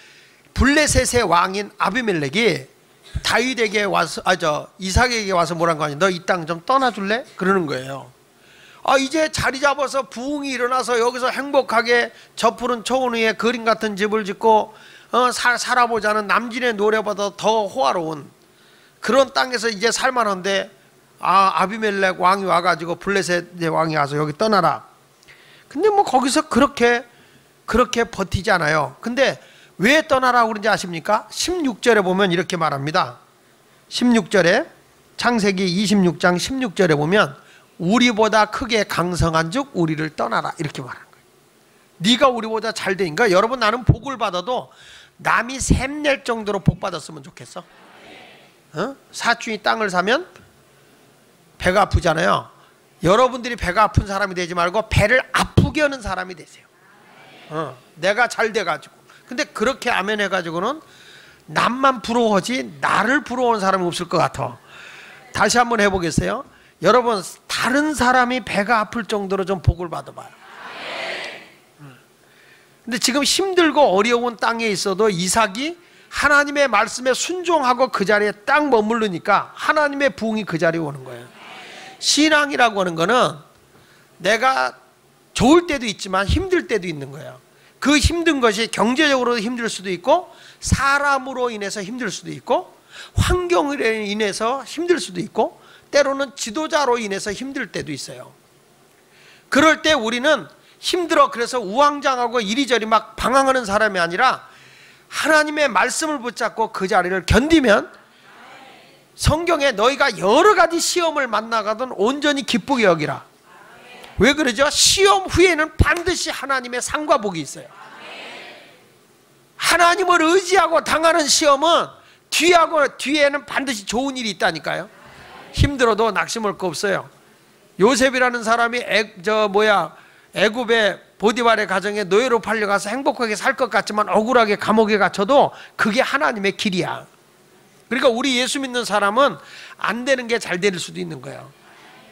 블레셋의 왕인 아비멜렉이 다윗에게 와서, 이삭에게 와서 뭐라는 거 아니야? 너 이 땅 좀 떠나줄래? 그러는 거예요. 이제 자리 잡아서 부흥이 일어나서 여기서 행복하게 저 푸른 초원 위에 그림 같은 집을 짓고 살아보자는 남진의 노래보다 더 호화로운 그런 땅에서 이제 살만한데, 아비멜렉 왕이 와가지고 블레셋의 왕이 와서 여기 떠나라. 근데 뭐 거기서 그렇게 버티지 않아요. 근데 왜 떠나라고 그런지 아십니까? 16절에 보면 이렇게 말합니다. 16절에, 창세기 26장 16절에 보면 우리보다 크게 강성한 즉 우리를 떠나라 이렇게 말하는 거예요. 네가 우리보다 잘 되니까. 여러분, 나는 복을 받아도 남이 샘낼 정도로 복 받았으면 좋겠어. 사촌이 땅을 사면 배가 아프잖아요. 여러분들이 배가 아픈 사람이 되지 말고 배를 아프게 하는 사람이 되세요. 내가 잘 돼가지고. 근데 그렇게 아멘 해가지고는 남만 부러워하지 나를 부러워하는 사람이 없을 것 같아. 다시 한번 해보겠어요. 여러분, 다른 사람이 배가 아플 정도로 좀 복을 받아봐요. 근데 지금 힘들고 어려운 땅에 있어도 이삭이 하나님의 말씀에 순종하고 그 자리에 딱 머무르니까 하나님의 부흥이 그 자리에 오는 거예요. 신앙이라고 하는 거는 내가 좋을 때도 있지만 힘들 때도 있는 거예요. 그 힘든 것이 경제적으로 힘들 수도 있고, 사람으로 인해서 힘들 수도 있고, 환경으로 인해서 힘들 수도 있고, 때로는 지도자로 인해서 힘들 때도 있어요. 그럴 때 우리는 힘들어 그래서 우왕좌왕하고 이리저리 막 방황하는 사람이 아니라 하나님의 말씀을 붙잡고 그 자리를 견디면, 성경에 너희가 여러 가지 시험을 만나가든 온전히 기쁘게 여기라. 왜 그러죠? 시험 후에는 반드시 하나님의 상과 복이 있어요. 하나님을 의지하고 당하는 시험은 뒤에는 반드시 좋은 일이 있다니까요. 힘들어도 낙심할 거 없어요. 요셉이라는 사람이 애굽의 보디발의 가정에 노예로 팔려가서 행복하게 살 것 같지만 억울하게 감옥에 갇혀도 그게 하나님의 길이야. 그러니까 우리 예수 믿는 사람은 안 되는 게 잘 될 수도 있는 거예요.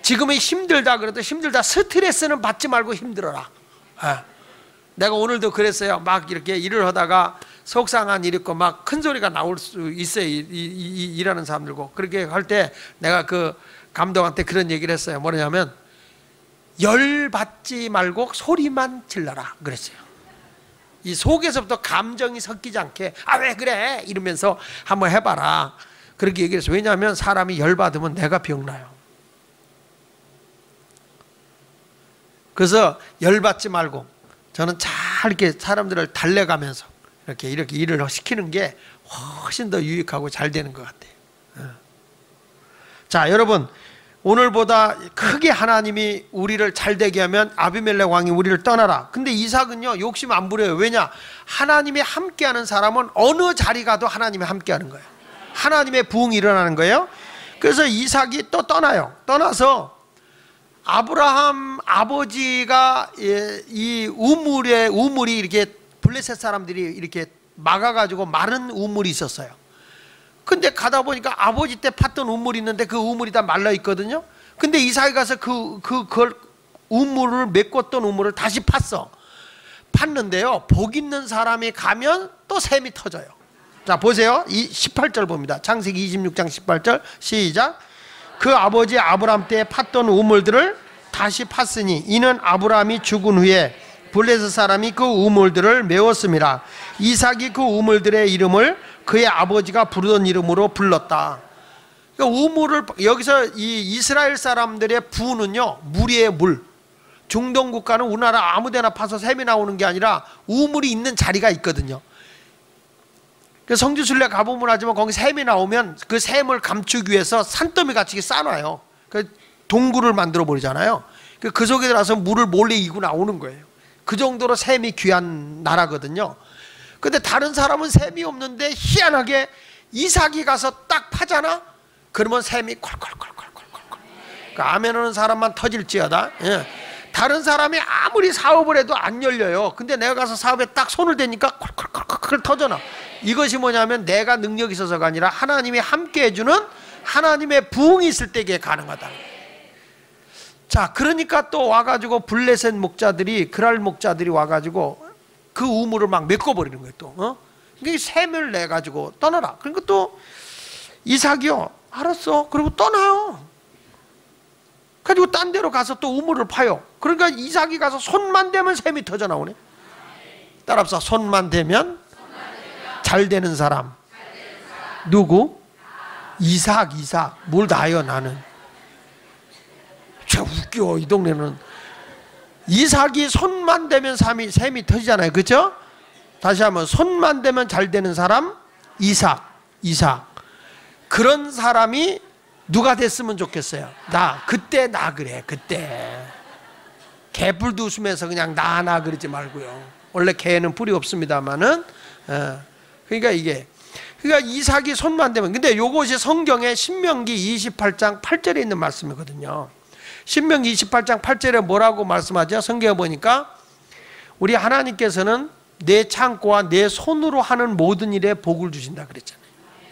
지금은 힘들다 그래도 힘들다, 스트레스는 받지 말고 힘들어라. 내가 오늘도 그랬어요. 막 이렇게 일을 하다가 속상한 일 있고 막 큰 소리가 나올 수 있어요. 일하는 사람들고. 그렇게 할 때 내가 그 감독한테 그런 얘기를 했어요. 뭐냐면 열 받지 말고 소리만 질러라 그랬어요. 이 속에서부터 감정이 섞이지 않게, 아 왜 그래 이러면서 한번 해봐라 그렇게 얘기했어요. 왜냐하면 사람이 열 받으면 내가 병나요. 그래서 열 받지 말고 저는 잘 이렇게 사람들을 달래가면서 이렇게 일을 시키는 게 훨씬 더 유익하고 잘 되는 것 같아요. 자, 여러분, 오늘보다 크게 하나님이 우리를 잘 되게 하면 아비멜렉 왕이 우리를 떠나라. 근데 이삭은요, 욕심 안 부려요. 왜냐? 하나님이 함께하는 사람은 어느 자리 가도 하나님이 함께하는 거예요. 하나님의 부흥이 일어나는 거예요. 그래서 이삭이 또 떠나요. 떠나서 아브라함 아버지가 이 우물이 이렇게 블레셋 사람들이 이렇게 막아가지고 마른 우물이 있었어요. 근데 가다 보니까 아버지 때 팠던 우물이 있는데 그 우물이 다 말라 있거든요. 근데 이삭이 가서 그걸 우물을 메꿨던 우물을 다시 팠어. 팠는데요, 복 있는 사람이 가면 또 샘이 터져요. 자, 보세요. 18절 봅니다. 창세기 26장 18절 시작. 그 아버지 아브라함 때 팠던 우물들을 다시 팠으니 이는 아브라함이 죽은 후에 블레셋 사람이 그 우물들을 메웠음이라. 이삭이 그 우물들의 이름을 그의 아버지가 부르던 이름으로 불렀다. 그러니까 우물을, 여기서 이 이스라엘 사람들의 부는요, 물이에요, 물. 중동 국가는 우리나라 아무데나 파서 샘이 나오는 게 아니라 우물이 있는 자리가 있거든요. 성지순례 가보면 하지만 거기 샘이 나오면 그 샘을 감추기 위해서 산더미 같이 싸놔요. 동굴을 만들어 버리잖아요. 그 속에 들어가서 물을 몰래 이고 나오는 거예요. 그 정도로 샘이 귀한 나라거든요. 근데 다른 사람은 샘이 없는데 희한하게 이삭이 가서 딱 파잖아? 그러면 샘이 콜콜콜콜콜콜. 아멘하는 사람만 터질지어다. 다른 사람이 아무리 사업을 해도 안 열려요. 근데 내가 가서 사업에 딱 손을 대니까 콜콜콜콜 터져나. 이것이 뭐냐면 내가 능력이 있어서가 아니라 하나님이 함께 해주는 하나님의 부흥이 있을 때 이게 가능하다. 자, 그러니까 또 와가지고 블레셋 목자들이, 그랄 목자들이 와가지고 그 우물을 막 메꿔버리는 거예요. 또 이게 샘을 내가지고 떠나라. 그러니까 또 이삭이요, 알았어. 그리고 떠나요. 가지고 딴 데로 가서 또 우물을 파요. 그러니까 이삭이 가서 손만 대면 샘이 터져 나오네. 따라합시다. 손만 대면 잘 되는 사람. 누구? 이삭. 뭘 나요 나는. 참 웃겨. 이 동네는 이삭이 손만 대면 샘이 터지잖아요. 그렇죠? 다시 한번, 손만 대면 잘 되는 사람 이삭. 그런 사람이 누가 됐으면 좋겠어요? 그때 그래. 그때 개뿔도 웃으면서 그냥 나 그러지 말고요. 원래 개는 뿔이 없습니다만은. 그러니까 이삭이 손만 대면. 근데 요것이 성경의 신명기 28장 8절에 있는 말씀이거든요. 신명기 28장 8절에 뭐라고 말씀하죠? 성경에 보니까 우리 하나님께서는 내 창고와 내 손으로 하는 모든 일에 복을 주신다 그랬잖아요.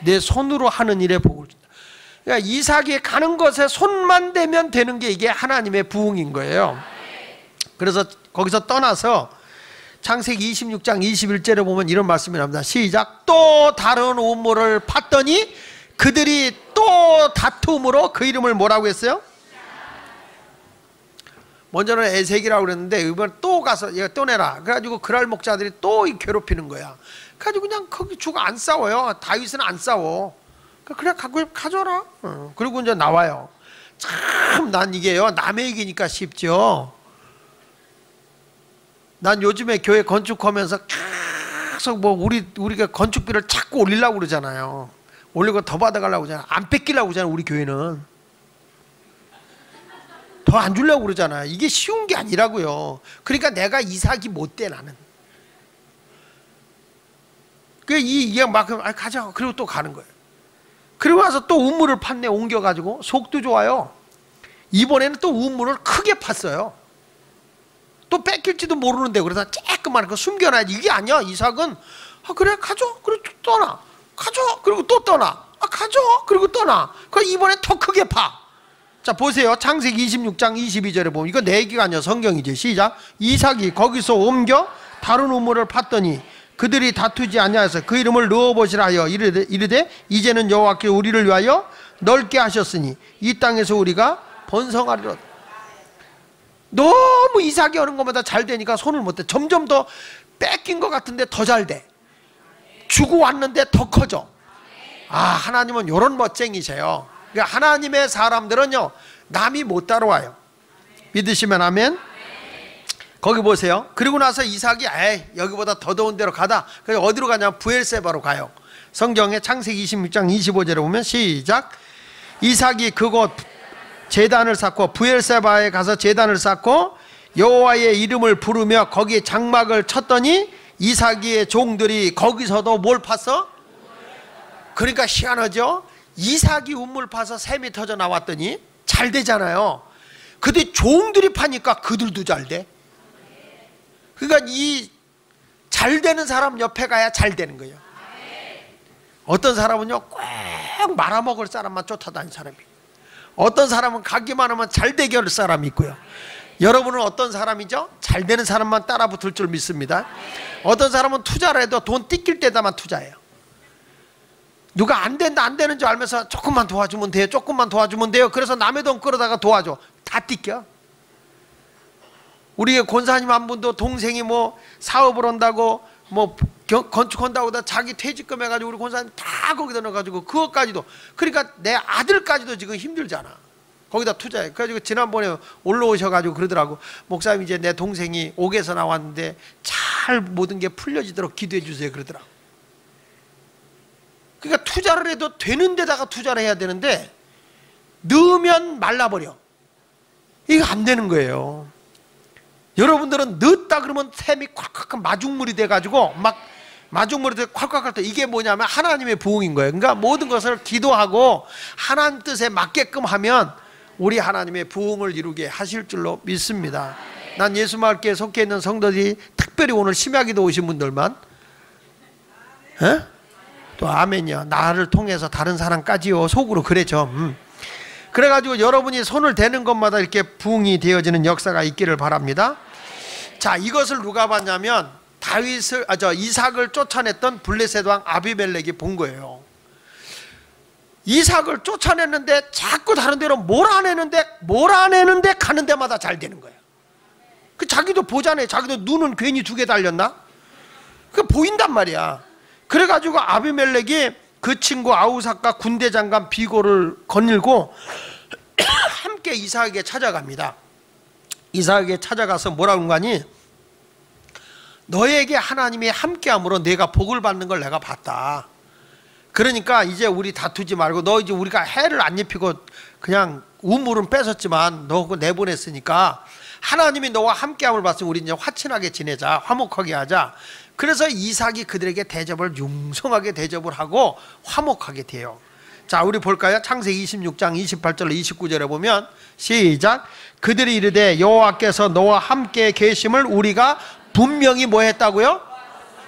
내 손으로 하는 일에 복을 준다. 그러니까 이삭이 가는 것에 손만 대면 되는 게 이게 하나님의 부흥인 거예요. 그래서 거기서 떠나서 창세기 26장 21절에 보면 이런 말씀이 나옵니다. 시작. 또 다른 우물을 팠더니 그들이 또 다툼으로 그 이름을 뭐라고 했어요? 먼저는 에색이라고 그랬는데 이번에 또 가서 얘가 떠내라. 그래가지고 그랄 목자들이 또 괴롭히는 거야. 그래가지고 그냥 거기 주고 안 싸워요. 다윗은 안 싸워. 그래 갖고 가져라. 그리고 이제 나와요. 참 난 이게요, 남의 얘기니까 쉽죠. 난 요즘에 교회 건축하면서 계속 뭐 우리가 건축비를 자꾸 올리려고 그러잖아요. 올리고 더 받아가려고 그러잖아. 안 뺏기려고 그러잖아. 우리 교회는 더 안 주려고 그러잖아. 이게 쉬운 게 아니라고요. 그러니까 내가 이삭이 못 돼. 나는 이게 막 가자. 그리고 또 가는 거예요. 그리고 나서 또 우물을 팠네. 옮겨가지고 속도 좋아요. 이번에는 또 우물을 크게 팠어요. 또 뺏길지도 모르는데 그러다 조그만 거 숨겨놔야지. 이게 아니야. 이삭은 그래 가져. 그리고 또 떠나. 가져. 그리고 또 떠나. 가져. 그리고 떠나. 그럼 이번에 더 크게 파. 자 보세요. 창세기 26장 22절에 보면 이거 내 얘기가 아니야. 성경이지. 시작. 이삭이 거기서 옮겨 다른 우물을 팠더니 그들이 다투지 아니하여서 그 이름을 넣어보시라 하여 이르되 이제는 여호와께 우리를 위하여 넓게 하셨으니 이 땅에서 우리가 번성하리로다. 너무 이삭이 하는 것마다 잘 되니까 손을 못 대. 점점 더 뺏긴 것 같은데 더 잘 돼. 주고 왔는데 더 커져. 하나님은 이런 멋쟁이세요. 그러니까 하나님의 사람들은요, 남이 못 따라와요. 믿으시면 아멘. 거기 보세요. 그리고 나서 이삭이 여기보다 더 더운 데로 가다. 그래서 어디로 가냐면 브엘세바로 가요. 성경에 창세기 26장 25절에 보면 시작. 이삭이 그곳 제단을 쌓고 브엘세바에 가서 제단을 쌓고 여호와의 이름을 부르며 거기에 장막을 쳤더니 이삭의 종들이 거기서도 뭘 팠어? 그러니까 희한하죠. 이삭이 우물 파서 샘이 터져 나왔더니 잘 되잖아요. 근데 종들이 파니까 그들도 잘 돼. 그러니까 이 잘 되는 사람 옆에 가야 잘 되는 거예요. 어떤 사람은요 꼭 말아먹을 사람만 쫓아다니는 사람이, 어떤 사람은 가기만 하면 잘 되게 할 사람이 있고요. 여러분은 어떤 사람이죠? 잘 되는 사람만 따라 붙을 줄 믿습니다. 어떤 사람은 투자를 해도 돈 띠낄 때다만 투자해요. 누가 안 된다 안 되는 줄 알면서 조금만 도와주면 돼요, 조금만 도와주면 돼요. 그래서 남의 돈 끌어다가 도와줘. 다 띠껴. 우리 권사님 한 분도 동생이 뭐 사업을 한다고 뭐 건축한다고 다 자기 퇴직금 해가지고 우리 권사님 다 거기다 넣어가지고 그것까지도, 그러니까 내 아들까지도 지금 힘들잖아. 거기다 투자해. 그래가지고 지난번에 올라오셔가지고 그러더라고. 목사님 이제 내 동생이 옥에서 나왔는데 잘 모든 게 풀려지도록 기도해 주세요 그러더라고. 그러니까 투자를 해도 되는 데다가 투자를 해야 되는데 넣으면 말라버려. 이거 안 되는 거예요. 여러분들은 넣었다 그러면 샘이 콱콱 마중물이 돼가지고 막 마중물이 돼 콱콱 할 때 이게 뭐냐면 하나님의 부흥인 거예요. 그러니까 모든 것을 기도하고 하나님 뜻에 맞게끔 하면 우리 하나님의 부흥을 이루게 하실 줄로 믿습니다. 난 예수마을교회에 속해 있는 성도들이 특별히 오늘 심야기도 오신 분들만 또 아멘이요. 나를 통해서 다른 사람까지요. 속으로 그래죠. 그래가지고 여러분이 손을 대는 것마다 이렇게 부흥이 되어지는 역사가 있기를 바랍니다. 자, 이것을 누가 봤냐면 이삭을 쫓아냈던 블레셋 왕 아비멜렉이 본 거예요. 이삭을 쫓아냈는데 자꾸 다른 데로 몰아내는데 가는 데마다 잘 되는 거예요. 그 자기도 보잖아요. 자기도 눈은 괜히 두 개 달렸나? 그 보인단 말이야. 그래가지고 아비멜렉이 그 친구 아우삭과 군대 장관 비고를 거닐고 함께 이삭에게 찾아갑니다. 이삭에게 찾아가서 뭐라고 하니, 너에게 하나님이 함께함으로 내가 복을 받는 걸 내가 봤다. 그러니까 이제 우리 다투지 말고, 너 이제 우리가 해를 안 입히고 그냥 우물은 뺏었지만 너 그거 내보냈으니까 하나님이 너와 함께함을 봤으면 우리 이제 화친하게 지내자, 화목하게 하자. 그래서 이삭이 그들에게 대접을 융성하게 대접을 하고 화목하게 돼요. 자, 우리 볼까요? 창세기 26장 28절 29절에 보면 시작. 그들이 이르되 여호와께서 너와 함께 계심을 우리가 분명히 뭐 했다고요?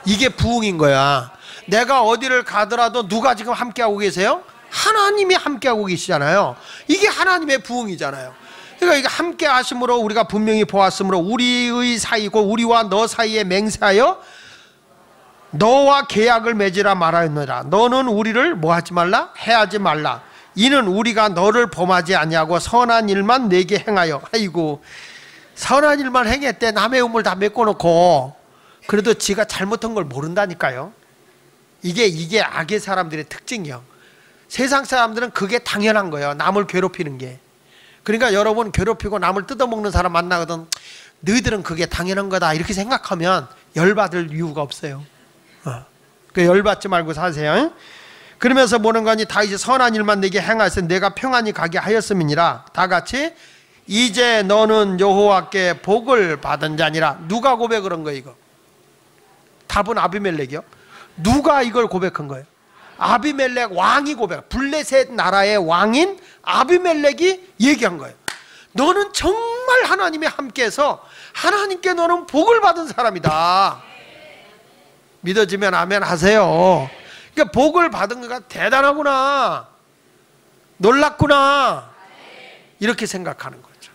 이게 부흥인 거야. 내가 어디를 가더라도 누가 지금 함께하고 계세요? 하나님이 함께하고 계시잖아요. 이게 하나님의 부흥이잖아요. 그러니까 이게 함께하심으로 우리가 분명히 보았으므로 우리의 사이고 우리와 너 사이에 맹세하여 너와 계약을 맺으라 말하였노라. 너는 우리를 뭐하지 말라? 해하지 말라. 이는 우리가 너를 범하지 아니하고 선한 일만 내게 행하여. 아이고, 선한 일만 행했대. 남의 우물 다 메꿔놓고. 그래도 지가 잘못한 걸 모른다니까요. 이게 악의 사람들의 특징이요. 세상 사람들은 그게 당연한 거예요. 남을 괴롭히는 게. 그러니까 여러분 괴롭히고 남을 뜯어먹는 사람 만나거든. 너희들은 그게 당연한 거다 이렇게 생각하면 열받을 이유가 없어요. 그 열받지 말고 사세요. 그러면서 보는 거니 다 이제 선한 일만 내게 행하여서 내가 평안히 가게 하였음이니라. 다 같이 이제 너는 여호와께 복을 받은 자니라. 누가 고백을 한 거예요? 이거 답은 아비멜렉이요. 누가 이걸 고백한 거예요? 아비멜렉 왕이 고백. 블레셋 나라의 왕인 아비멜렉이 얘기한 거예요. 너는 정말 하나님이 함께해서 하나님께 너는 복을 받은 사람이다. 믿어지면 아멘 하세요. 그러니까 복을 받은 거가 대단하구나, 놀랍구나, 이렇게 생각하는 거죠.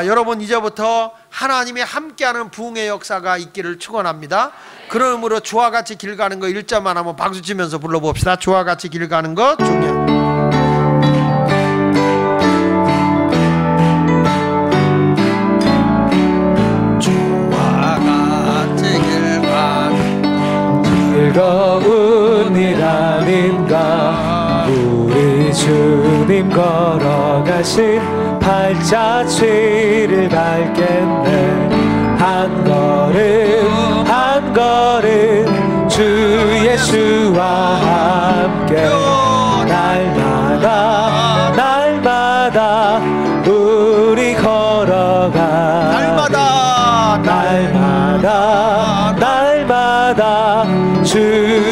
여러분 이제부터 하나님이 함께하는 부흥의 역사가 있기를 축원합니다. 그러므로 주와 같이 길 가는 거 1절만 한번 박수 치면서 불러봅시다. 주와 같이 길 가는 거 중요해요. 즐거운 일 아닌가. 우리 주님 걸어가신 발자취를 밟겠네. 한 걸음 한 걸음 주 예수와 함께 날마다 날마다 우리 걸어가. 날마다 날마다 날마다 주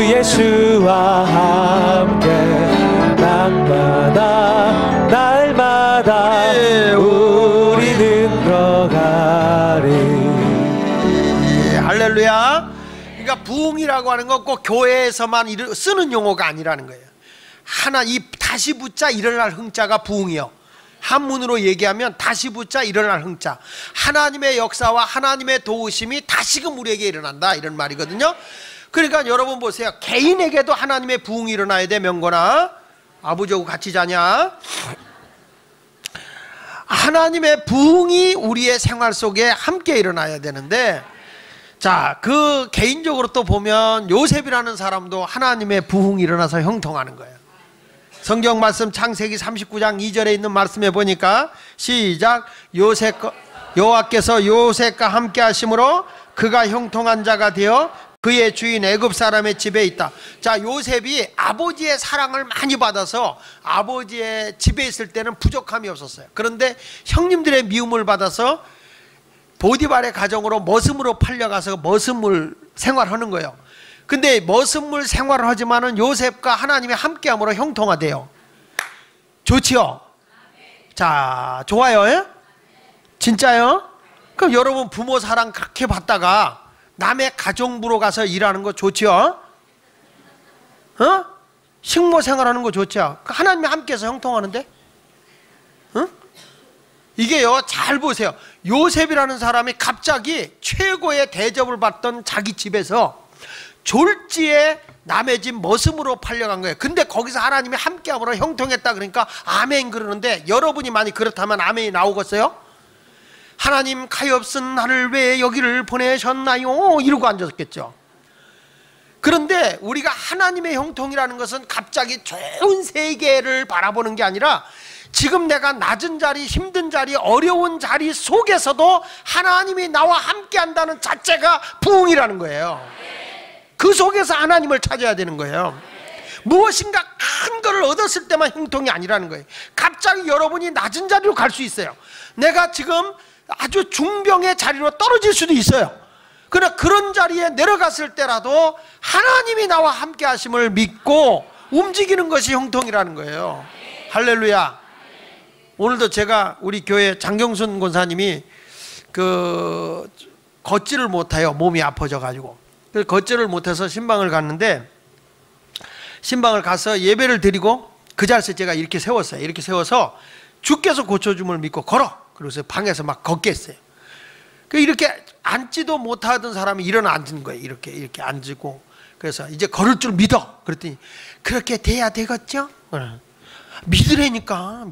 예수와 함께 날마다 날마다 우리는 걸어가리. 할렐루야. 그러니까 부흥이라고 하는 건 꼭 교회에서만 쓰는 용어가 아니라는 거예요. 하나, 이 다시 붙자 일어날 흥자가 부흥이요. 한문으로 얘기하면 다시 붙자 일어날 흥자. 하나님의 역사와 하나님의 도우심이 다시금 우리에게 일어난다, 이런 말이거든요. 그러니까 여러분 보세요. 개인에게도 하나님의 부흥이 일어나야 돼. 명건아, 아버지하고 같이 자냐? 하나님의 부흥이 우리의 생활 속에 함께 일어나야 되는데, 자, 그 개인적으로 또 보면 요셉이라는 사람도 하나님의 부흥이 일어나서 형통하는 거예요. 성경 말씀 창세기 39장 2절에 있는 말씀에 보니까 시작. 여호와께서 요셉과 함께 하심으로 그가 형통한 자가 되어 그의 주인 애굽 사람의 집에 있다. 자, 요셉이 아버지의 사랑을 많이 받아서 아버지의 집에 있을 때는 부족함이 없었어요. 그런데 형님들의 미움을 받아서 보디발의 가정으로 머슴으로 팔려가서 머슴물 생활하는 거예요. 근데 머슴물 생활을 하지만은 요셉과 하나님이 함께함으로 형통하대요. 좋지요? 자, 좋아요? 예? 진짜요? 그럼 여러분 부모 사랑 그렇게 받다가 남의 가정부로 가서 일하는 거 좋지요? 식모 생활하는 거 좋죠? 하나님이 함께해서 형통하는데? 이게요, 잘 보세요. 요셉이라는 사람이 갑자기 최고의 대접을 받던 자기 집에서 졸지에 남의 집 머슴으로 팔려간 거예요. 근데 거기서 하나님이 함께함으로 형통했다 그러니까 아멘 그러는데, 여러분이 만약 그렇다면 아멘이 나오겠어요? 하나님 가엾은 나를 왜 여기를 보내셨나요? 이러고 앉았겠죠. 그런데 우리가 하나님의 형통이라는 것은 갑자기 좋은 세계를 바라보는 게 아니라 지금 내가 낮은 자리, 힘든 자리, 어려운 자리 속에서도 하나님이 나와 함께 한다는 자체가 부흥이라는 거예요. 그 속에서 하나님을 찾아야 되는 거예요. 무엇인가 큰 거를 얻었을 때만 형통이 아니라는 거예요. 갑자기 여러분이 낮은 자리로 갈 수 있어요. 내가 지금 아주 중병의 자리로 떨어질 수도 있어요. 그러나 그런 자리에 내려갔을 때라도 하나님이 나와 함께 하심을 믿고 움직이는 것이 형통이라는 거예요. 할렐루야. 오늘도 제가 우리 교회 장경순 권사님이 그 걷지를 못해요. 몸이 아파져 가지고. 걷지를 못해서 신방을 갔는데 신방을 가서 예배를 드리고 그 자리에서 제가 이렇게 세웠어요. 이렇게 세워서 주께서 고쳐줌을 믿고 걸어. 그래서 방에서 막 걷게 했어요. 이렇게 앉지도 못하던 사람이 일어나 앉은 거예요. 이렇게 앉고. 그래서 이제 걸을 줄 믿어. 그랬더니 그렇게 돼야 되겠죠? 믿으라니까.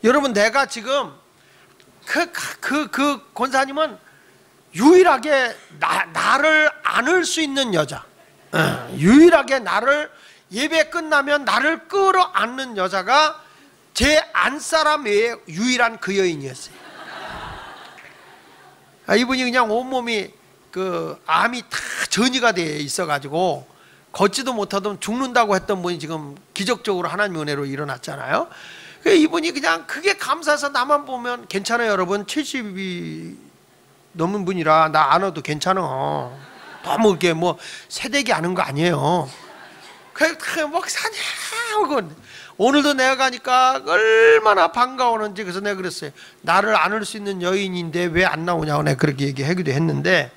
여러분, 내가 지금 그 권사님은 유일하게 나를 안을 수 있는 여자, 유일하게 나를 예배 끝나면 나를 끌어안는 여자가 제 안사람 외에 유일한 그 여인이었어요. 이분이 그냥 온몸이 그 암이 다 전이가 돼 있어가지고 걷지도 못하던 죽는다고 했던 분이 지금 기적적으로 하나님의 은혜로 일어났잖아요. 이분이 그냥 그게 감사해서 나만 보면 괜찮아요. 여러분, 70이 넘은 분이라 나 안 와도 괜찮아. 너무 이렇게 뭐 세대기 하는 거 아니에요. 목사님 하고 오늘도 내가 가니까 얼마나 반가워하는지. 그래서 내가 그랬어요. 나를 안을 수 있는 여인인데 왜 안 나오냐고 내가 그렇게 얘기하기도 했는데,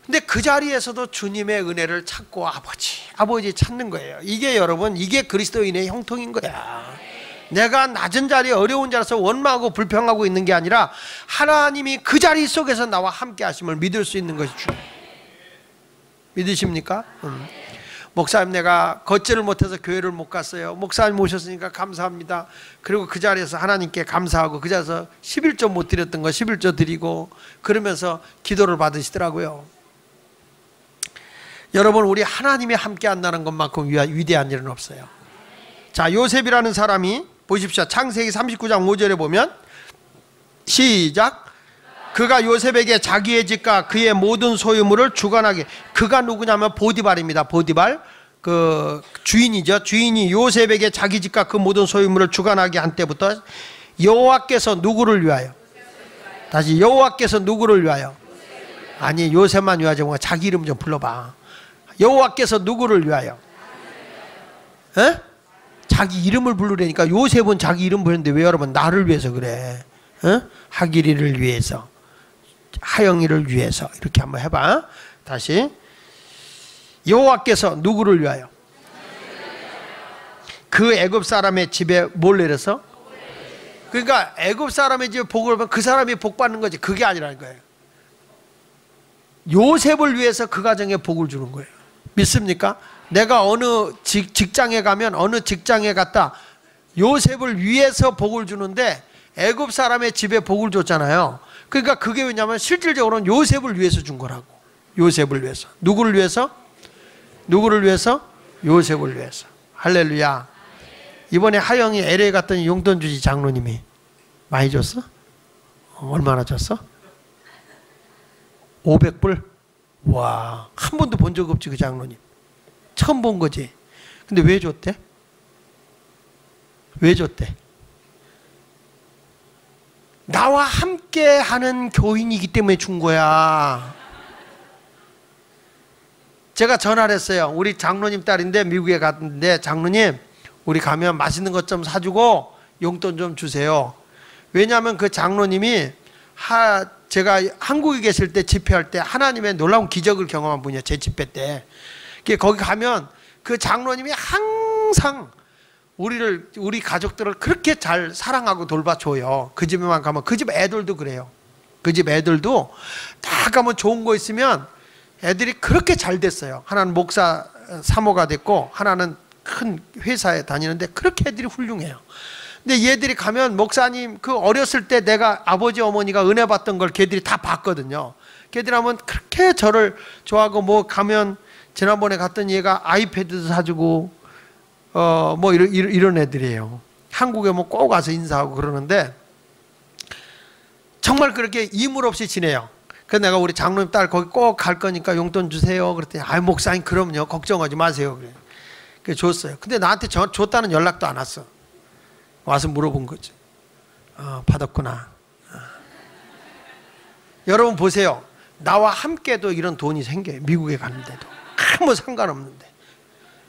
근데 그 자리에서도 주님의 은혜를 찾고 아버지 찾는 거예요. 이게 여러분, 이게 그리스도인의 형통인 거야. 내가 낮은 자리에 어려운 자리에서 원망하고 불평하고 있는 게 아니라 하나님이 그 자리 속에서 나와 함께 하심을 믿을 수 있는 것이 중요해요. 믿으십니까? 목사님, 내가 걷지를 못해서 교회를 못 갔어요. 목사님 오셨으니까 감사합니다. 그리고 그 자리에서 하나님께 감사하고 그 자리에서 11조 못 드렸던 거 11조 드리고 그러면서 기도를 받으시더라고요. 여러분, 우리 하나님이 함께 한다는 것만큼 위대한 일은 없어요. 자, 요셉이라는 사람이 보십시오. 창세기 39장 5절에 보면 시작. 그가 요셉에게 자기의 집과 그의 모든 소유물을 주관하게. 그가 누구냐면 보디발입니다. 보디발, 그 주인이죠. 주인이 요셉에게 자기 집과 그 모든 소유물을 주관하게 한 때부터 여호와께서 누구를 위하여? 다시, 여호와께서 누구를 위하여? 아니, 요셉만 위하지 말고 자기 이름 좀 불러봐. 여호와께서 누구를 위하여? 에? 자기 이름을 부르려니까. 요셉은 자기 이름 부르는데 왜 여러분 나를 위해서 그래? 하기리를 위해서, 하영이를 위해서. 이렇게 한번 해봐. 다시, 여호와께서 누구를 위하여? 그 애굽 사람의 집에 뭘 내려서? 그러니까 애굽 사람의 집에 복을 받으면 그 사람이 복 받는 거지. 그게 아니라는 거예요. 요셉을 위해서 그 가정에 복을 주는 거예요. 믿습니까? 내가 어느 직장에 가면, 어느 직장에 갔다 요셉을 위해서 복을 주는데 애굽 사람의 집에 복을 줬잖아요. 그러니까 그게 왜냐하면 실질적으로는 요셉을 위해서 준 거라고. 요셉을 위해서. 누구를 위해서? 누구를 위해서? 요셉을 위해서. 할렐루야. 이번에 하영이 LA 갔더니 용돈 주지. 장로님이 많이 줬어? 얼마나 줬어? 500불? 와, 한 번도 본 적 없지 그 장로님. 처음 본 거지. 근데 왜 줬대? 왜 줬대? 나와 함께 하는 교인이기 때문에 준 거야. 제가 전화를 했어요. 우리 장로님 딸인데 미국에 갔는데, 장로님 우리 가면 맛있는 것 좀 사주고 용돈 좀 주세요. 왜냐하면 그 장로님이 제가 한국에 계실 때 집회할 때 하나님의 놀라운 기적을 경험한 분이에요. 제 집회 때. 거기 가면 그 장로님이 항상 우리 가족들을 그렇게 잘 사랑하고 돌봐줘요. 그 집에만 가면. 그 집 애들도 그래요. 그 집 애들도 다 가면 좋은 거 있으면 애들이 그렇게 잘 됐어요. 하나는 목사 사모가 됐고 하나는 큰 회사에 다니는데 그렇게 애들이 훌륭해요. 근데 얘들이 가면 목사님 그 어렸을 때 내가 아버지 어머니가 은혜 받던 걸 걔들이 다 봤거든요. 걔들 하면 그렇게 저를 좋아하고, 뭐 가면 지난번에 갔더니 얘가 아이패드도 사주고 뭐 이런 애들이에요. 한국에 뭐 꼭 와서 인사하고 그러는데 정말 그렇게 이물 없이 지내요. 그래서 내가 우리 장로님 딸 거기 꼭 갈 거니까 용돈 주세요. 그랬더니 아이 목사님 그럼요 걱정하지 마세요. 그래. 그래서 줬어요. 근데 나한테 줬다는 연락도 안 왔어. 와서 물어본 거지. 받았구나. 여러분 보세요. 나와 함께도 이런 돈이 생겨요. 미국에 가는데도 아무 상관없는데.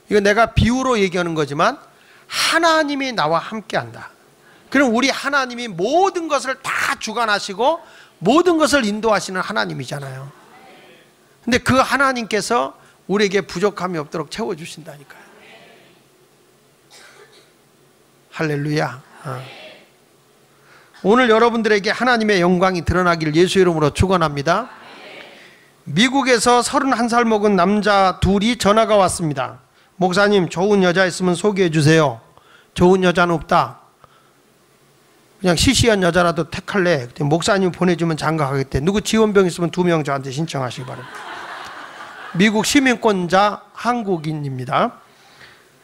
이거 내가 비유로 얘기하는 거지만 하나님이 나와 함께 한다. 그럼 우리 하나님이 모든 것을 다 주관하시고 모든 것을 인도하시는 하나님이잖아요. 근데 그 하나님께서 우리에게 부족함이 없도록 채워주신다니까요. 할렐루야. 오늘 여러분들에게 하나님의 영광이 드러나길 예수 이름으로 축원합니다. 미국에서 31살 먹은 남자 둘이 전화가 왔습니다. 목사님, 좋은 여자 있으면 소개해 주세요. 좋은 여자는 없다. 그냥 시시한 여자라도 택할래. 목사님 보내주면 장가가겠대. 누구 지원병 있으면 2명 저한테 신청하시기 바랍니다. 미국 시민권자 한국인입니다.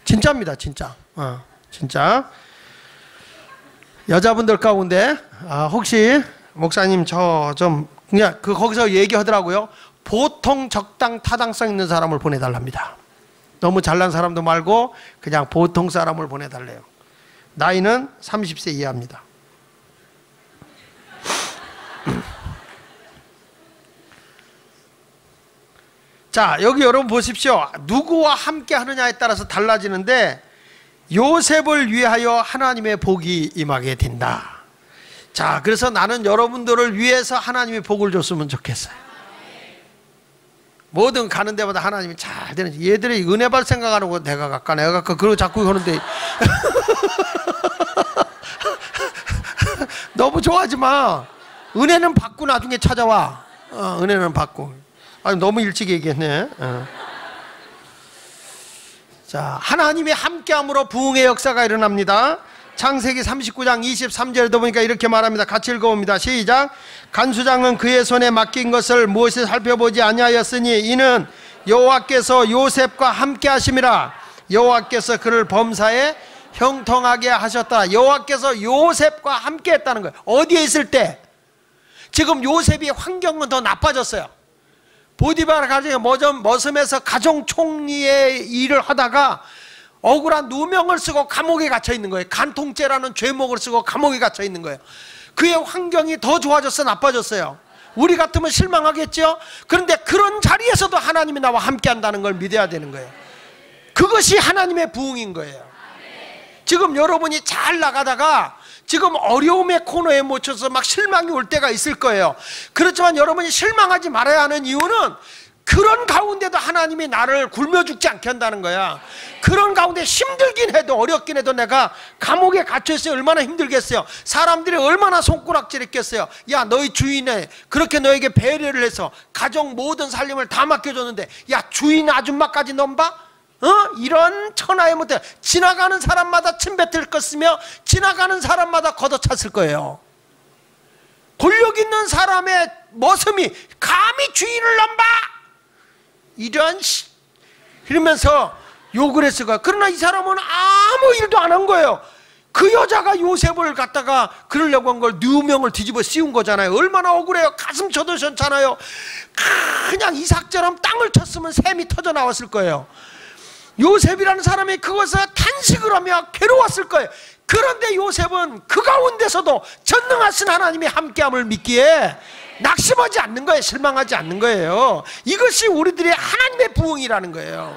진짜입니다, 진짜. 진짜. 여자분들 가운데 혹시 목사님 저 좀 그냥 거기서 얘기하더라고요. 보통 적당 타당성 있는 사람을 보내달랍니다. 너무 잘난 사람도 말고 그냥 보통 사람을 보내달래요. 나이는 30세 이하입니다. 자, 여기 여러분 보십시오. 누구와 함께 하느냐에 따라서 달라지는데 요셉을 위하여 하나님의 복이 임하게 된다. 자, 그래서 나는 여러분들을 위해서 하나님이 복을 줬으면 좋겠어요. 뭐든 가는 데마다 하나님이 잘 되는, 얘들이 은혜 받을 생각하는 거 내가 갈까 그러고 자꾸 하는데 너무 좋아하지 마. 은혜는 받고 나중에 찾아와. 은혜는 받고. 아니, 너무 일찍 얘기했네. 자, 하나님이 함께함으로 부흥의 역사가 일어납니다. 창세기 39장 23절에도 보니까 이렇게 말합니다. 같이 읽어봅니다. 시작. 간수장은 그의 손에 맡긴 것을 무엇이 살펴보지 아니하였으니 이는 여호와께서 요셉과 함께 하심이라. 여호와께서 그를 범사에 형통하게 하셨다. 여호와께서 요셉과 함께 했다는 거예요. 어디에 있을 때? 지금 요셉이 환경은 더 나빠졌어요. 보디바라 가정의 머슴에서 가정 총리의 일을 하다가 억울한 누명을 쓰고 감옥에 갇혀 있는 거예요. 간통죄라는 죄목을 쓰고 감옥에 갇혀 있는 거예요. 그의 환경이 더 좋아졌어, 나빠졌어요? 우리 같으면 실망하겠죠? 그런데 그런 자리에서도 하나님이 나와 함께 한다는 걸 믿어야 되는 거예요. 그것이 하나님의 부흥인 거예요. 지금 여러분이 잘 나가다가 지금 어려움의 코너에 묻혀서 막 실망이 올 때가 있을 거예요. 그렇지만 여러분이 실망하지 말아야 하는 이유는 그런 가운데도 하나님이 나를 굶어 죽지 않게 한다는 거야. 그런 가운데 힘들긴 해도, 어렵긴 해도 내가 감옥에 갇혀있으면 얼마나 힘들겠어요. 사람들이 얼마나 손가락질했겠어요. 야, 너희 주인에 그렇게 너에게 배려를 해서 가정 모든 살림을 다 맡겨줬는데 야, 주인 아줌마까지 넘봐? 이런 천하의 못해. 지나가는 사람마다 침뱉을 것이며 지나가는 사람마다 걷어찼을 거예요. 권력 있는 사람의 머슴이 감히 주인을 넘봐? 이러면서 욕을 했을 거야. 그러나 이 사람은 아무 일도 안 한 거예요. 그 여자가 요셉을 갖다가 그러려고 한 걸 누명을 뒤집어 씌운 거잖아요. 얼마나 억울해요. 가슴 쳐드셨잖아요. 그냥 이삭처럼 땅을 쳤으면 샘이 터져 나왔을 거예요. 요셉이라는 사람이 그것을 탄식을 하며 괴로웠을 거예요. 그런데 요셉은 그 가운데서도 전능하신 하나님이 함께함을 믿기에 낙심하지 않는 거예요. 실망하지 않는 거예요. 이것이 우리들의 하나님의 부흥이라는 거예요.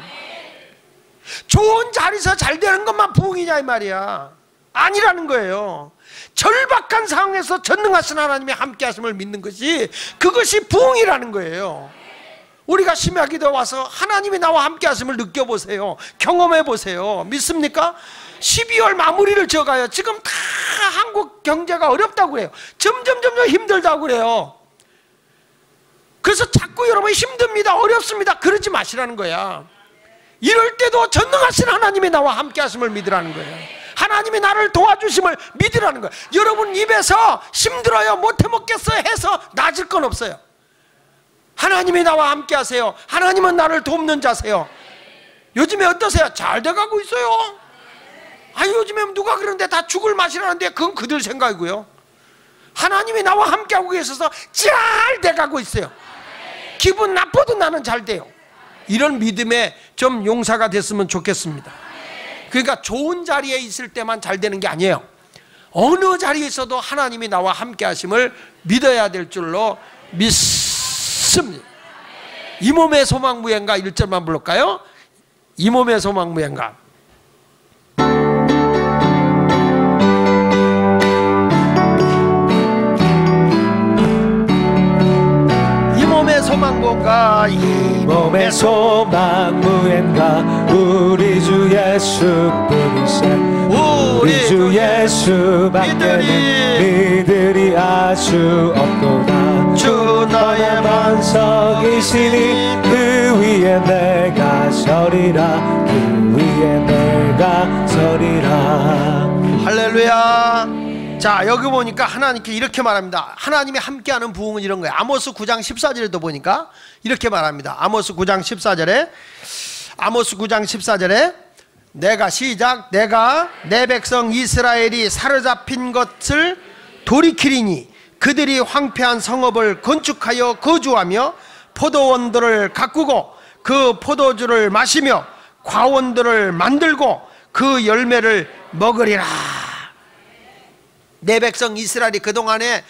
좋은 자리에서 잘 되는 것만 부흥이냐 이 말이야. 아니라는 거예요. 절박한 상황에서 전능하신 하나님이 함께 하심을 믿는 것이, 그것이 부흥이라는 거예요. 우리가 심야기도 와서 하나님이 나와 함께 하심을 느껴보세요. 경험해보세요. 믿습니까? 12월 마무리를 지어가요. 지금 다 한국 경제가 어렵다고 그래요. 점점 힘들다고 그래요. 그래서 자꾸 여러분 힘듭니다, 어렵습니다, 그러지 마시라는 거야. 이럴 때도 전능하신 하나님이 나와 함께 하심을 믿으라는 거예요. 하나님이 나를 도와주심을 믿으라는 거예요. 여러분 입에서 힘들어요, 못해 먹겠어요 해서 나아질 건 없어요. 하나님이 나와 함께 하세요. 하나님은 나를 돕는 자세요. 요즘에 어떠세요? 잘 돼가고 있어요. 아니, 요즘에 누가 그러는데 다 죽을 맛이라는데 그건 그들 생각이고요. 하나님이 나와 함께하고 계셔서 잘 돼가고 있어요. 기분 나빠도 나는 잘 돼요. 이런 믿음에 좀 용사가 됐으면 좋겠습니다. 그러니까 좋은 자리에 있을 때만 잘 되는 게 아니에요. 어느 자리에 있어도 하나님이 나와 함께 하심을 믿어야 될 줄로 믿습니다. 이 몸의 소망 무행가 1절만 불러볼까요? 이 몸의 소망 무행가. 이 몸의 소망 무행가, 이 몸의 소망 무엔가 우리 주 예수뿐이세. 우리 주 예수밖에는 믿으리 아주 없도다. 주 나의 반석이시니 그 위에 내가 서리라. 그 위에 내가 서리라. 할렐루야. 자, 여기 보니까 하나님께 이렇게 말합니다. 하나님이 함께하는 부흥은 이런 거예요. 아모스 9장 14절에도 보니까 이렇게 말합니다. 아모스 9장 14절에 내가 시작. 내가 내 백성 이스라엘이 사로잡힌 것을 돌이키리니 그들이 황폐한 성읍을 건축하여 거주하며 포도원들을 가꾸고 그 포도주를 마시며 과원들을 만들고 그 열매를 먹으리라. 내 백성 이스라엘이 그동안에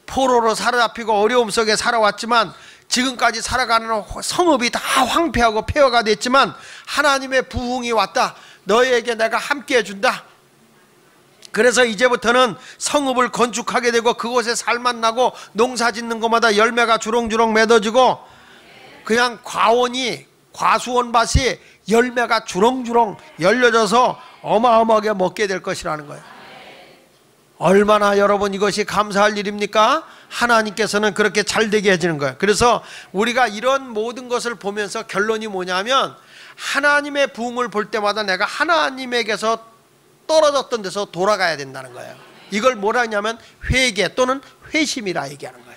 포로로 사로잡히고 어려움 속에 살아왔지만 지금까지 살아가는 성읍이 다 황폐하고 폐허가 됐지만 하나님의 부흥이 왔다. 너희에게 내가 함께 해준다. 그래서 이제부터는 성읍을 건축하게 되고 그곳에 살만 나고 농사 짓는 곳마다 열매가 주렁주렁 맺어지고 그냥 과수원밭이 열매가 주렁주렁 열려져서 어마어마하게 먹게 될 것이라는 거예요. 얼마나 여러분 이것이 감사할 일입니까? 하나님께서는 그렇게 잘 되게 해주는 거예요. 그래서 우리가 이런 모든 것을 보면서 결론이 뭐냐면 하나님의 부흥을 볼 때마다 내가 하나님에게서 떨어졌던 데서 돌아가야 된다는 거예요. 이걸 뭐라 하냐면 회개 또는 회심이라 얘기하는 거예요.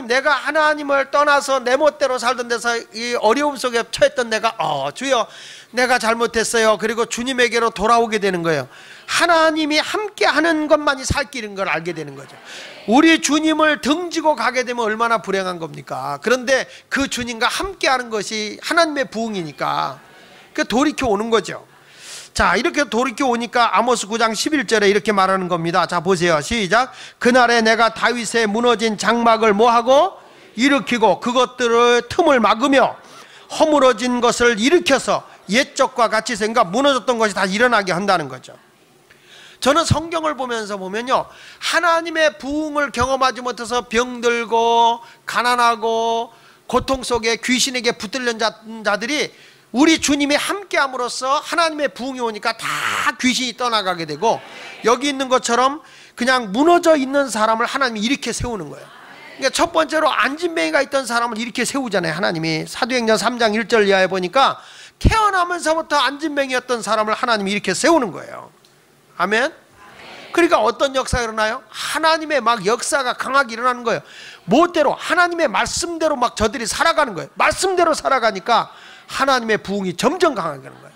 내가 하나님을 떠나서 내 멋대로 살던 데서 이 어려움 속에 처했던 내가 주여 내가 잘못했어요. 그리고 주님에게로 돌아오게 되는 거예요. 하나님이 함께 하는 것만이 살 길인 걸 알게 되는 거죠. 우리 주님을 등지고 가게 되면 얼마나 불행한 겁니까? 그런데 그 주님과 함께 하는 것이 하나님의 부흥이니까 그 돌이켜 오는 거죠. 자, 이렇게 돌이켜 오니까 아모스 9장 11절에 이렇게 말하는 겁니다. 자, 보세요. 시작. 그날에 내가 다윗의 무너진 장막을 뭐하고 일으키고 그것들을 틈을 막으며 허물어진 것을 일으켜서 옛적과 같이 생각 무너졌던 것이 다 일어나게 한다는 거죠. 저는 성경을 보면요 하나님의 부흥을 경험하지 못해서 병들고 가난하고 고통 속에 귀신에게 붙들린 자들이 우리 주님이 함께함으로써 하나님의 부흥이 오니까 다 귀신이 떠나가게 되고 여기 있는 것처럼 그냥 무너져 있는 사람을 하나님이 이렇게 세우는 거예요. 그러니까 첫 번째로 안진뱅이가 있던 사람을 이렇게 세우잖아요. 하나님이 사도행전 3장 1절 이하에 보니까 태어나면서부터 안진뱅이였던 사람을 하나님이 이렇게 세우는 거예요. 아멘. 그러니까 어떤 역사가 일어나요? 하나님의 막 역사가 강하게 일어나는 거예요. 뭐대로 하나님의 말씀대로 막 저들이 살아가는 거예요. 말씀대로 살아가니까 하나님의 부흥이 점점 강하게 되는 거예요.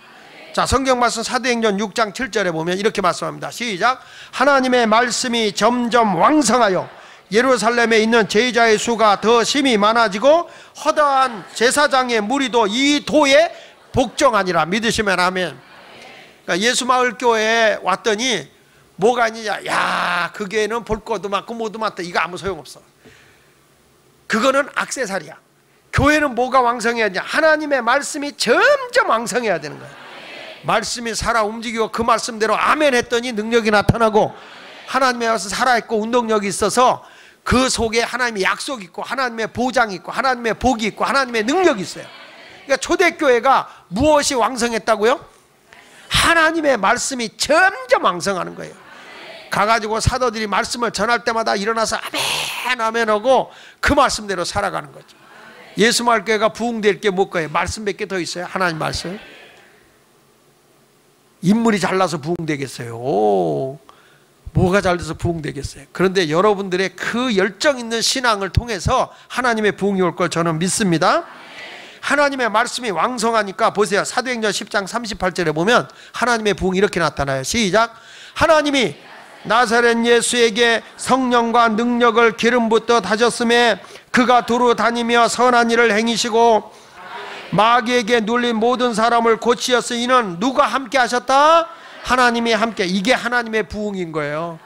자, 성경 말씀 사도행전 6장 7절에 보면 이렇게 말씀합니다. 시작. 하나님의 말씀이 점점 왕성하여 예루살렘에 있는 제자의 수가 더 심히 많아지고 허다한 제사장의 무리도 이 도에 복종하니라. 믿으시면 아멘. 그러니까 예수마을교회에 왔더니 뭐가 있느냐? 야, 그 교회는 볼 것도 많고 뭐도 많다. 이거 아무 소용없어. 그거는 액세서리야. 교회는 뭐가 왕성해야 되냐? 하나님의 말씀이 점점 왕성해야 되는 거야. 말씀이 살아 움직이고 그 말씀대로 아멘 했더니 능력이 나타나고 하나님의 말씀 살아있고 운동력이 있어서 그 속에 하나님의 약속이 있고 하나님의 보장이 있고 하나님의 복이 있고 하나님의 능력이 있어요. 그러니까 초대교회가 무엇이 왕성했다고요? 하나님의 말씀이 점점 왕성하는 거예요. 가가지고 사도들이 말씀을 전할 때마다 일어나서 아멘 아멘 하고 그 말씀대로 살아가는 거죠. 예수마을교회가 부흥될 게 뭘까요? 말씀 몇 개 더 있어요. 하나님 말씀. 인물이 잘나서 부흥되겠어요? 뭐가 잘돼서 부흥되겠어요? 그런데 여러분들의 그 열정 있는 신앙을 통해서 하나님의 부흥이 올 걸 저는 믿습니다. 하나님의 말씀이 왕성하니까 보세요. 사도행전 10장 38절에 보면 하나님의 부흥이 이렇게 나타나요. 시작. 하나님이 나사렛 예수에게 성령과 능력을 기름 붓어 다셨음에 그가 두루 다니며 선한 일을 행이시고 마귀에게 눌린 모든 사람을 고치셨으니 이는 누가 함께 하셨다? 하나님이 함께. 이게 하나님의 부흥인 거예요.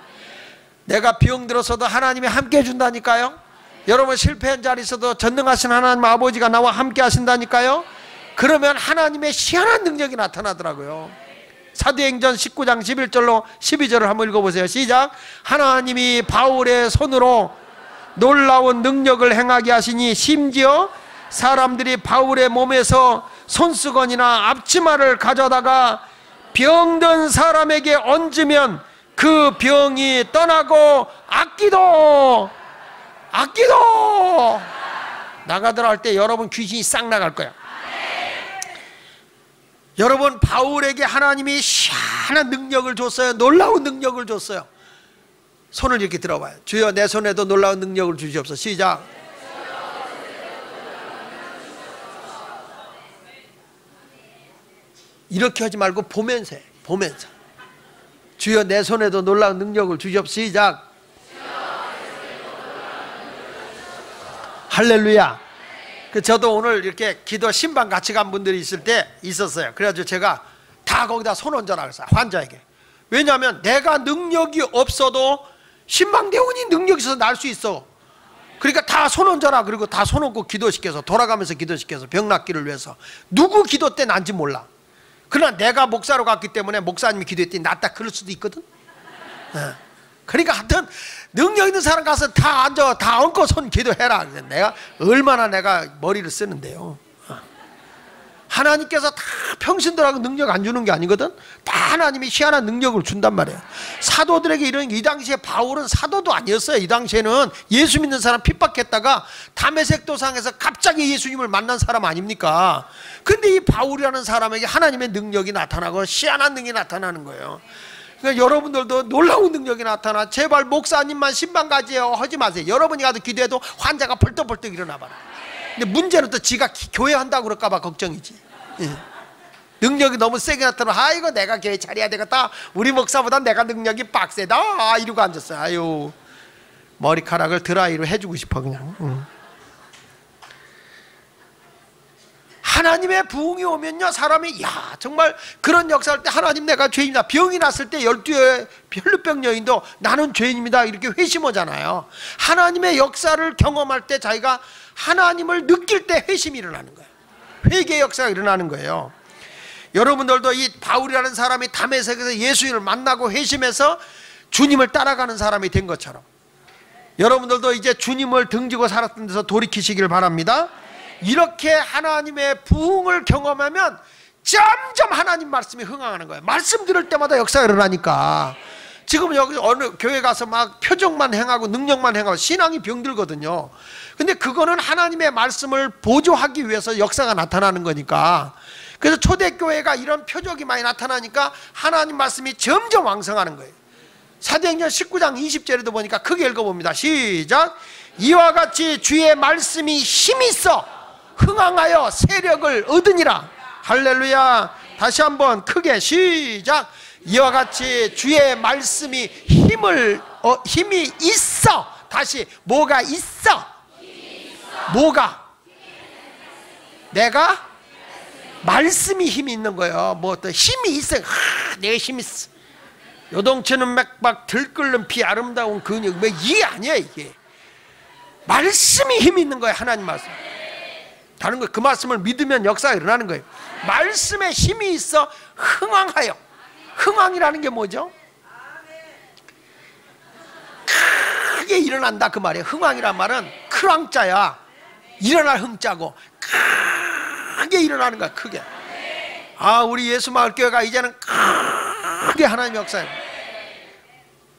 내가 병들어서도 하나님이 함께 해준다니까요. 여러분 실패한 자리 있어도 전능하신 하나님 아버지가 나와 함께 하신다니까요. 그러면 하나님의 희한한 능력이 나타나더라고요. 사도행전 19장 11절로 12절을 한번 읽어보세요. 시작. 하나님이 바울의 손으로 놀라운 능력을 행하게 하시니 심지어 사람들이 바울의 몸에서 손수건이나 앞치마를 가져다가 병든 사람에게 얹으면 그 병이 떠나고 악기도 나가더라 할 때 여러분 귀신이 싹 나갈 거야. 여러분, 바울에게 하나님이 희한한 능력을 줬어요. 놀라운 능력을 줬어요. 손을 이렇게 들어봐요. 주여 내 손에도 놀라운 능력을 주시옵소서. 시작. 이렇게 하지 말고 보면서 해. 보면서. 주여 내 손에도 놀라운 능력을 주시옵소서. 시작. 할렐루야. 저도 오늘 이렇게 기도 신방 같이 간 분들이 있었어요. 그래가지고 제가 다 거기다 손 얹어라 그랬어요. 환자에게. 왜냐하면 내가 능력이 없어도 신방대원이 능력이 있어서 날 수 있어. 그러니까 다 손 얹어라. 그리고 다 손 얹고 기도시켜서, 돌아가면서 기도시켜서, 병 낫기를 위해서. 누구 기도 때 난지 몰라. 그러나 내가 목사로 갔기 때문에 목사님이 기도했더니 낫다 그럴 수도 있거든. 그러니까 하여튼 능력 있는 사람 가서 다 앉아, 다 얹고 손 기도해라. 내가 얼마나 내가 머리를 쓰는데요. 하나님께서 다 평신들하고 능력 안 주는 게 아니거든. 다 하나님이 희한한 능력을 준단 말이에요. 사도들에게 이런, 이 당시에 바울은 사도도 아니었어요. 이 당시에는 예수 믿는 사람 핍박했다가 다메섹 도상에서 갑자기 예수님을 만난 사람 아닙니까? 근데 이 바울이라는 사람에게 하나님의 능력이 나타나고 희한한 능력이 나타나는 거예요. 그러니까 여러분들도 놀라운 능력이 나타나. 제발 목사님만 신방 가지요 하지 마세요. 여러분이 가도 기도해도 환자가 벌떡벌떡 일어나 봐라. 근데 문제는 또 지가 교회 한다고 그럴까 봐 걱정이지. 능력이 너무 세게 나타나면 아이고 내가 교회 차려야 되겠다. 우리 목사보다 내가 능력이 빡세다 이러고 앉았어요. 아유, 머리카락을 드라이로 해주고 싶어 그냥. 하나님의 부흥이 오면요, 사람이 야 정말 그런 역사할 때 하나님 내가 죄인이다. 병이 났을 때 12의 혈루병 여인도 나는 죄인입니다 이렇게 회심하잖아요. 하나님의 역사를 경험할 때 자기가 하나님을 느낄 때 회심이 일어나는 거예요. 회개의 역사가 일어나는 거예요. 여러분들도 이 바울이라는 사람이 다메섹에서 예수님을 만나고 회심해서 주님을 따라가는 사람이 된 것처럼 여러분들도 이제 주님을 등지고 살았던 데서 돌이키시길 바랍니다. 이렇게 하나님의 부흥을 경험하면 점점 하나님 말씀이 흥황하는 거예요. 말씀 들을 때마다 역사가 일어나니까. 지금 여기 어느 교회 가서 막 표정만 행하고 능력만 행하고 신앙이 병들거든요. 근데 그거는 하나님의 말씀을 보조하기 위해서 역사가 나타나는 거니까. 그래서 초대교회가 이런 표적이 많이 나타나니까 하나님 말씀이 점점 왕성하는 거예요. 사도행전 19장 20절에도 보니까 크게 읽어봅니다. 시작. 이와 같이 주의 말씀이 힘이 있어 흥황하여 세력을 얻으니라. 할렐루야. 다시 한번 크게 시작. 이와 같이 주의 말씀이 힘이 있어. 다시 뭐가 있어? 뭐가? 내가? 말씀이 힘이 있는 거예요. 뭐 또 힘이 있어. 내가 힘이 있어. 요동치는 맥박 들끓는 피 아름다운 근육. 뭐 이게 아니야 이게. 말씀이 힘이 있는 거예요. 하나님 말씀. 다른 거 그 말씀을 믿으면 역사가 일어나는 거예요. 말씀에 힘이 있어 흥황하여. 흥황이라는 게 뭐죠? 크게 일어난다 그 말이에요. 흥황이란 말은 크랑자야. 일어날 흥자고 크게 일어나는 거야. 크게. 아, 우리 예수마을교회가 이제는 크게 하나님 역사예요.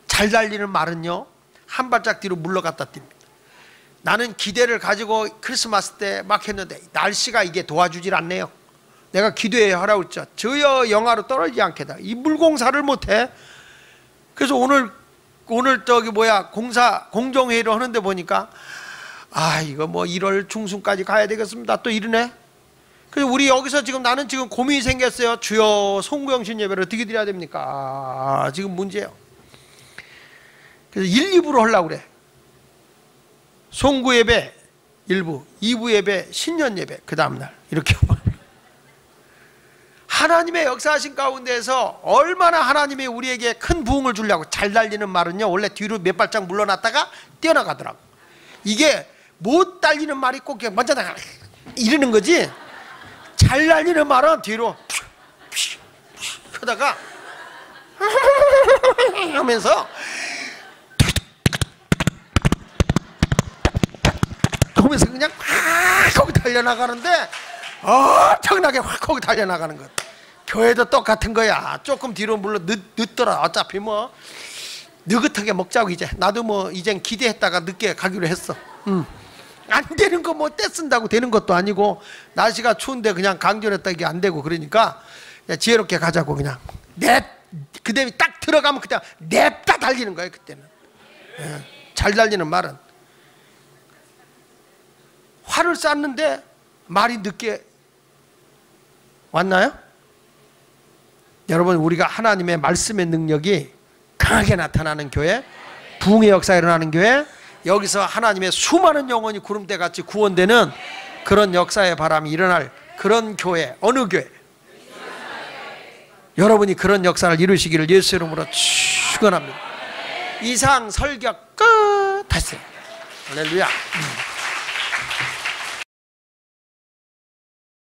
잘 달리는 말은요 한 발짝 뒤로 물러갔다 뜁니다. 나는 기대를 가지고 크리스마스 때 막 했는데 날씨가 이게 도와주질 않네요. 내가 기도해야 하라고 했죠. 저여 영하로 떨어지지 않게다. 이 물공사를 못해. 그래서 오늘 저기 공정회의를 하는데 보니까 아 이거 뭐 1월 중순까지 가야 되겠습니다. 또 이러네. 그래서 우리 여기서 나는 지금 고민이 생겼어요. 주여 송구영신 예배를 어떻게 드려야 됩니까? 지금 문제예요. 그래서 1, 2부로 하려고 그래. 송구 예배 1부, 2부 예배 신년 예배 그 다음날 이렇게 하나님의 역사하신 가운데에서 얼마나 하나님이 우리에게 큰 부흥을 주려고. 잘 달리는 말은요 원래 뒤로 몇 발짝 물러났다가 뛰어나가더라고. 이게 못 달리는 말이 꼭 먼저 나가 이러는 거지. 잘 달리는 말은 뒤로 하다가 하면서 그냥 거기 다 달려나가는데 엄청나게 확 달려나가는 것. 교회도 똑같은 거야. 조금 뒤로 물론 늦더라. 어차피 뭐 느긋하게 먹자고. 이제 나도 뭐 이젠 기대했다가 늦게 가기로 했어. 안 되는 거 뭐 떼쓴다고 되는 것도 아니고, 날씨가 추운데 그냥 강조했다 이게 안 되고, 그러니까 지혜롭게 가자고. 그냥 그다음에 딱 들어가면 그냥 냅다 달리는 거예요. 그때는 잘 달리는 말은. 활을 쐈는데 말이 늦게 왔나요? 여러분, 우리가 하나님의 말씀의 능력이 강하게 나타나는 교회, 부흥의 역사가 일어나는 교회, 여기서 하나님의 수많은 영혼이 구름대같이 구원되는 그런 역사의 바람이 일어날 그런 교회. 어느 교회? 여러분이 그런 역사를 이루시기를 예수 이름으로 축원합니다. 이상 설교 끝. 하세요. 할렐루야.